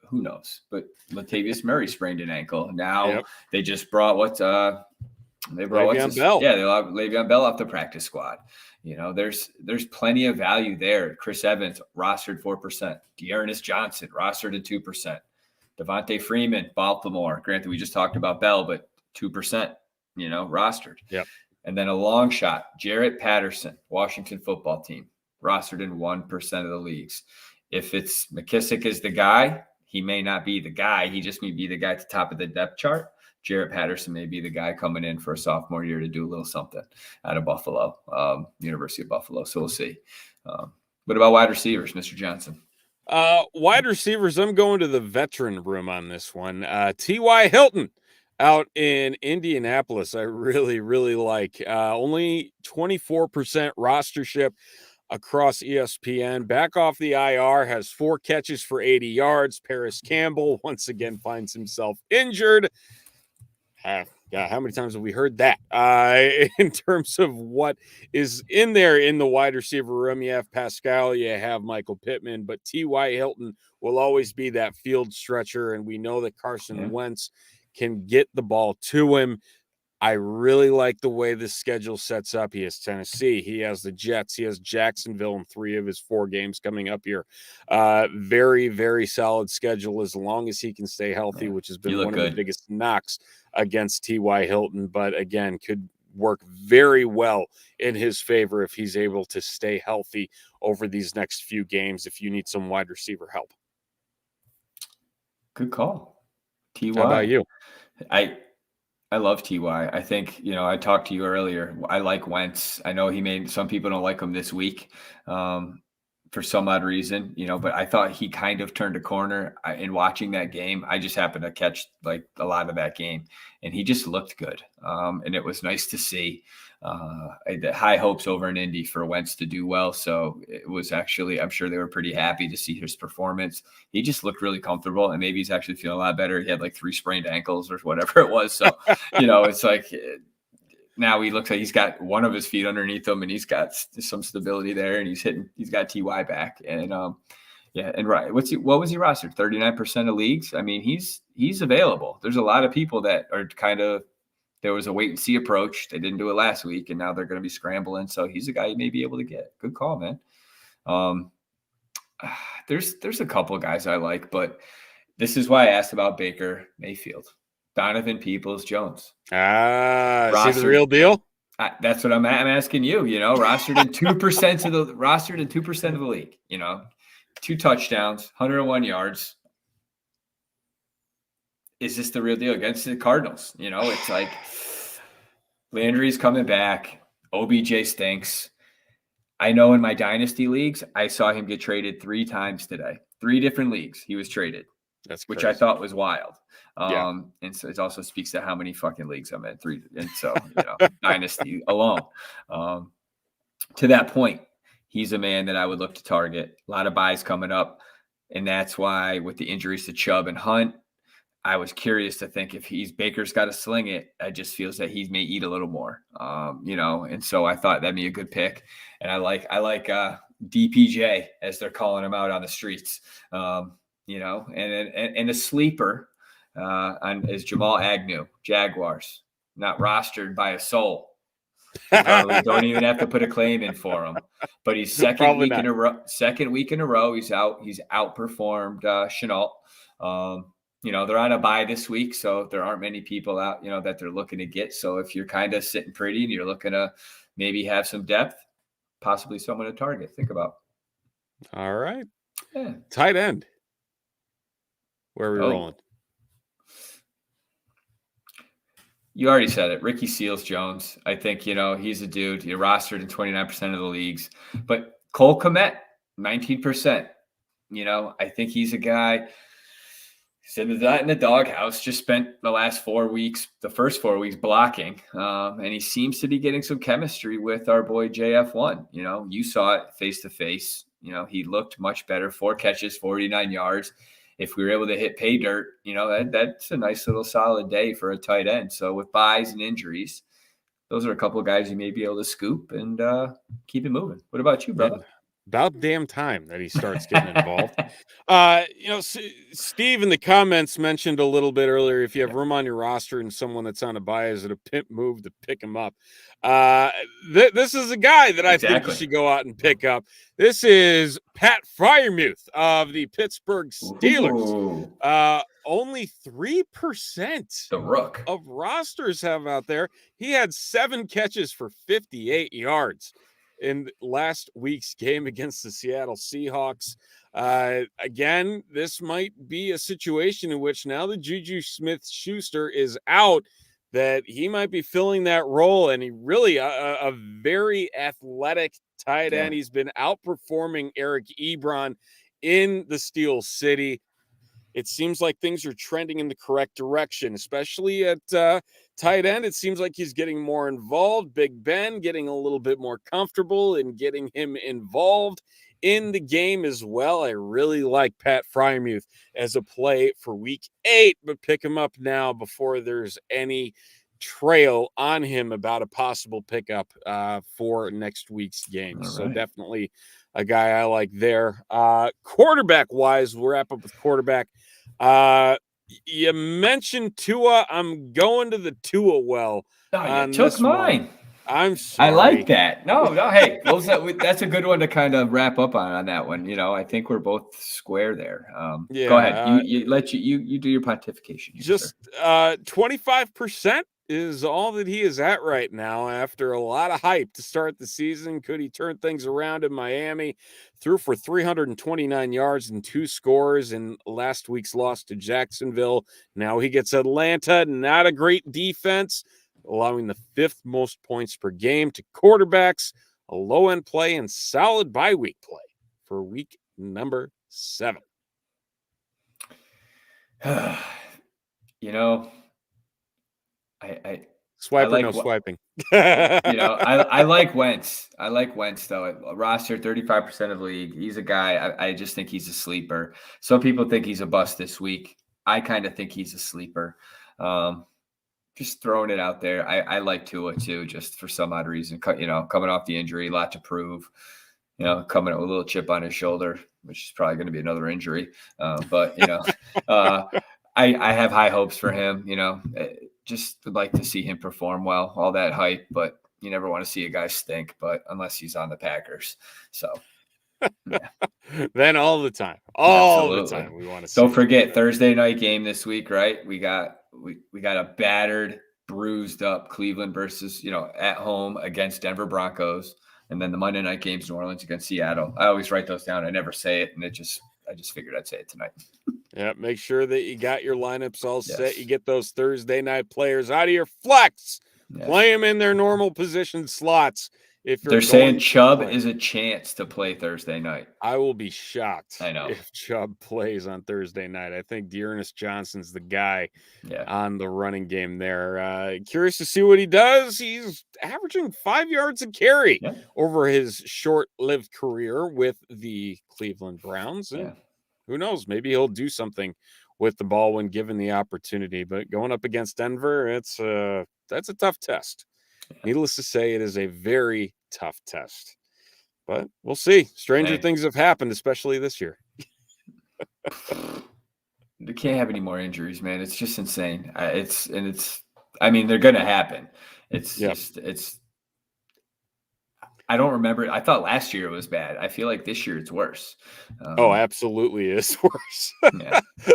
Who knows? But Latavius Murray sprained an ankle. Now they just brought Le'Veon Bell. Yeah, they allowed Le'Veon Bell off the practice squad. There's plenty of value there. Chris Evans rostered 4%. Dearness Johnson rostered at 2%. Devontae Freeman, Baltimore. Granted, we just talked about Bell, but 2%. Rostered. Yep. And then a long shot, Jarrett Patterson, Washington football team, rostered in 1% of the leagues. If it's McKissick is the guy, he may not be the guy. He just may be the guy at the top of the depth chart. Jarrett Patterson may be the guy coming in for a sophomore year to do a little something out of Buffalo, University of Buffalo. So we'll see. What about wide receivers, Mr. Johnson? Wide receivers, I'm going to the veteran room on this one. T.Y. Hilton out in Indianapolis, I really, really like. Only 24% rostership across ESPN. Back off the IR, has 4 catches for 80 yards. Paris Campbell once again finds himself injured. God, how many times have we heard that? In terms of what is in there in the wide receiver room, you have Pascal, you have Michael Pittman, but T.Y. Hilton will always be that field stretcher, and we know that Carson Wentz can get the ball to him. I really like the way this schedule sets up. He has Tennessee, he has the Jets, he has Jacksonville in 3 of his 4 games coming up here. Very, very solid schedule as long as he can stay healthy, which has been one of the biggest knocks against T.Y. Hilton, but again, could work very well in his favor if he's able to stay healthy over these next few games if you need some wide receiver help. Good call. T.Y. How about you? I love T.Y. I think, I talked to you earlier. I like Wentz. I know some people don't like him this week for some odd reason, but I thought he kind of turned a corner in watching that game. I just happened to catch like a lot of that game, and he just looked good. And it was nice to see. The high hopes over in Indy for Wentz to do well. So it was actually, I'm sure they were pretty happy to see his performance. He just looked really comfortable, and maybe he's actually feeling a lot better. He had like 3 sprained ankles or whatever it was. So, it's like now he looks like he's got one of his feet underneath him, and he's got some stability there, and he's got TY back. And and right. What was he rostered? 39% of leagues. I mean, he's available. There's a lot of people that are kind of, there was a wait and see approach. They didn't do it last week, and now they're going to be scrambling. So he's a guy you may be able to get. Good call, man. There's a couple of guys I like, but this is why I asked about Baker Mayfield, Donovan Peoples-Jones. See the real deal? That's what I'm asking you. Rostered in 2% of the league. 2 touchdowns, 101 yards. Is this the real deal against the Cardinals? It's like Landry's coming back. OBJ stinks. I know in my dynasty leagues, I saw him get traded 3 times today. 3 different leagues he was traded. That's which crazy. I thought was wild. Yeah. And so it also speaks to how many fucking leagues I'm in. 3. And so, dynasty alone. To that point, he's a man that I would look to target. A lot of buys coming up. And that's why with the injuries to Chubb and Hunt, I was curious to think if Baker's got to sling it, it just feels that he may eat a little more, and so I thought that'd be a good pick. And I like DPJ, as they're calling him out on the streets, and a sleeper is Jamal Agnew, Jaguars, not rostered by a soul. Don't even have to put a claim in for him, but he's second week in a row. He's outperformed Shenault. They're on a bye this week, so there aren't many people out, that they're looking to get. So if you're kind of sitting pretty and you're looking to maybe have some depth, possibly someone to target, think about. All right. Yeah. Tight end. Where are we rolling? You already said it. Ricky Seals-Jones. I think, he's a dude. You're rostered in 29% of the leagues. But Cole Kmet, 19%. I think he's a guy. He's in the doghouse, just spent the first 4 weeks blocking. And he seems to be getting some chemistry with our boy JF1. You saw it face to face. He looked much better. 4 catches, 49 yards. If we were able to hit pay dirt, that's a nice little solid day for a tight end. So with buys and injuries, those are a couple of guys you may be able to scoop and keep it moving. What about you, brother? About damn time that he starts getting involved. Steve in the comments mentioned a little bit earlier, if you have room on your roster and someone that's on a buy, is it a pimp move to pick him up? This is a guy that I think you should go out and pick up. This is Pat Friarmuth of the Pittsburgh Steelers. Only 3% the rook of rosters have out there. He had 7 catches for 58 yards. in last week's game against the Seattle Seahawks. Again, this might be a situation in which now that Juju Smith-Schuster is out, that he might be filling that role, and he really a very athletic tight end. He's been outperforming Eric Ebron in the Steel City. It seems like things are trending in the correct direction, especially at tight end. It seems like he's getting more involved. Big Ben getting a little bit more comfortable and getting him involved in the game as well. I really like Pat Friarmuth as a play for week 8, but pick him up now before there's any trail on him about a possible pickup for next week's game. All so right. definitely a guy I like there. Quarterback wise, we'll wrap up with quarterback. You mentioned Tua. I'm going to the Tua well. Oh, you took mine. One. I'm sorry. I like that. No. Hey, that's a good one to kind of wrap up on that one. You know, I think we're both square there. Go ahead. You do your pontification. Here, just 25%. Is all that he is at right now after a lot of hype to start the season. Could he turn things around in Miami? Threw for 329 yards and 2 scores in last week's loss to Jacksonville. Now he gets Atlanta, not a great defense, allowing the 5th most points per game to quarterbacks, a low-end play, and solid bye week play for week number 7. You know, swiping. I like Wentz. I like Wentz though. A roster 35% of the league. He's a guy. I just think he's a sleeper. Some people think he's a bust this week. I kind of think he's a sleeper. Just throwing it out there. I like Tua too, just for some odd reason. Coming off the injury, a lot to prove. Coming out with a little chip on his shoulder, which is probably going to be another injury. But I have high hopes for him. Just would like to see him perform well. All that hype, but you never want to see a guy stink. But unless he's on the Packers, so yeah. Then all the time, we want to. Don't forget Thursday night game this week, right? We got a battered, bruised up Cleveland versus at home against Denver Broncos, and then the Monday night games New Orleans against Seattle. I always write those down. I never say it, and I just figured I'd say it tonight. Yeah, make sure that you got your lineups all set. You get those Thursday night players out of your flex. Yes. Play them in their normal position slots. If they're saying Chubb is a chance to play Thursday night, I will be shocked. I know if Chubb plays on Thursday night. I think Dearness Johnson's the guy on the running game there. Curious to see what he does. He's averaging 5 yards a carry over his short-lived career with the Cleveland Browns. And who knows? Maybe he'll do something with the ball when given the opportunity. But going up against Denver, that's a tough test. Needless to say, it is a very tough test. But we'll see. Stranger things have happened, especially this year. They can't have any more injuries, man. It's just insane. They're going to happen. I don't remember. I thought last year it was bad. I feel like this year it's worse. Absolutely is worse.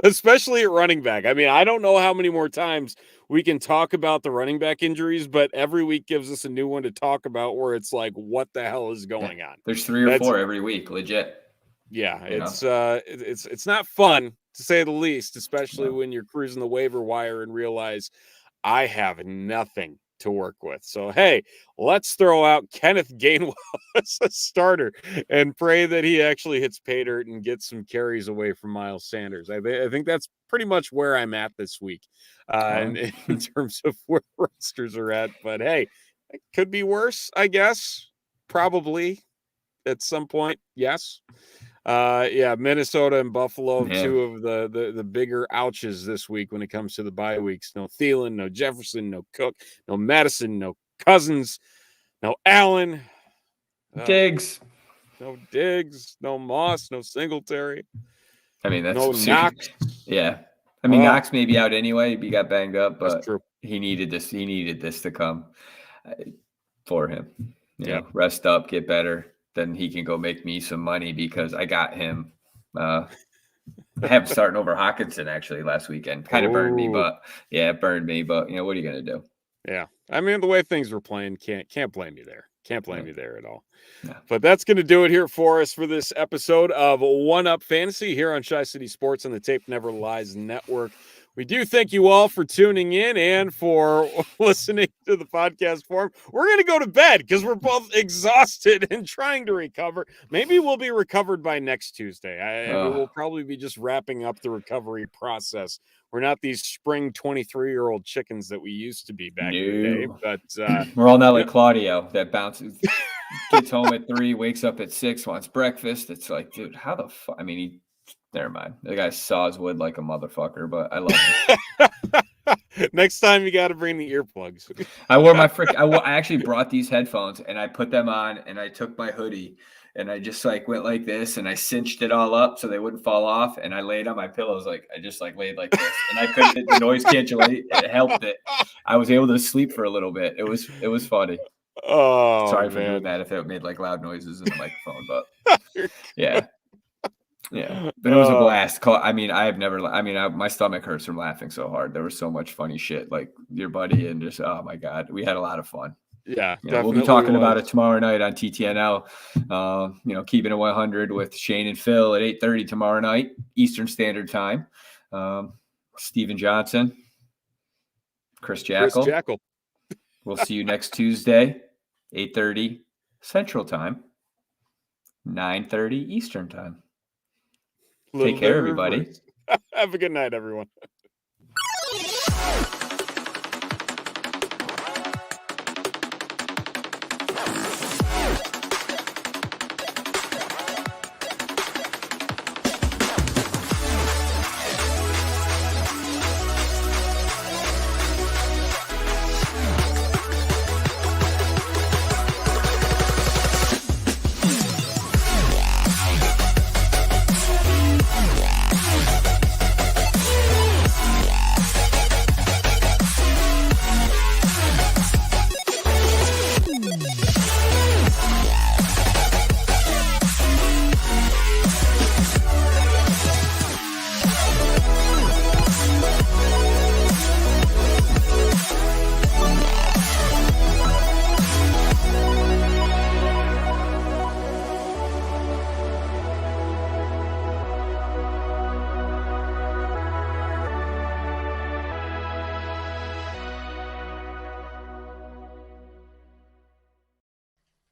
Especially at running back. I mean, I don't know how many more times we can talk about the running back injuries, but every week gives us a new one to talk about where it's like, what the hell is going on? There's 3 or 4 every week, legit. Yeah, it's not fun to say the least, especially when you're cruising the waiver wire and realize I have nothing to work with. So, hey, let's throw out Kenneth Gainwell as a starter and pray that he actually hits pay dirt and gets some carries away from Miles Sanders. I think that's pretty much where I'm at this week in terms of where rosters are at. But, hey, it could be worse, I guess. Probably at some point, yes. Minnesota and Buffalo, 2 of the bigger ouches this week when it comes to the bye weeks. No Thielen, no Jefferson, no Cook, no Madison, no Cousins, no Allen. Diggs. No Diggs, no Moss, no Singletary. I mean, that's no Knox. Yeah. I mean, Knox may be out anyway. He got banged up, but that's true. He needed this to come for him. You know, rest up, get better. Then he can go make me some money because I got him. I have him starting over Hawkinson actually last weekend. Kind of burned me, but it burned me. But what are you gonna do? Yeah, I mean the way things were playing, can't blame you there. Can't blame you there at all. No. But that's going to do it here for us for this episode of One Up Fantasy here on Chi City Sports on the Tape Never Lies Network. We do thank you all for tuning in and for listening to the podcast form. We're going to go to bed because we're both exhausted and trying to recover. Maybe we'll be recovered by next Tuesday. We'll probably be just wrapping up the recovery process. We're not these spring 23-year-old chickens that we used to be back in the day. But we're all not like Claudio that bounces, gets home at 3, wakes up at 6, wants breakfast. It's like, dude, how the fuck? I mean, never mind. The guy saws wood like a motherfucker, but I love him. Next time you got to bring the earplugs. I wore my I actually brought these headphones and I put them on and I took my hoodie and I just like went like this and I cinched it all up so they wouldn't fall off. And I laid on my pillows. I just laid like this and I couldn't, the noise cancellation, it helped it. I was able to sleep for a little bit. It was funny. Oh, sorry for doing that if it made like loud noises in the microphone, but yeah. Yeah, but it was a blast. I mean, my stomach hurts from laughing so hard. There was so much funny shit, like your buddy, and just, oh my God, we had a lot of fun. Yeah, we'll be talking about it tomorrow night on TTNL. Keeping it 100 with Shane and Phil at 8:30 tomorrow night, Eastern Standard Time. Stephen Johnson, Chris Jackle. We'll see you next Tuesday, 8:30 Central Time, 9:30 Eastern Time. Take care, everybody. Have a good night, everyone.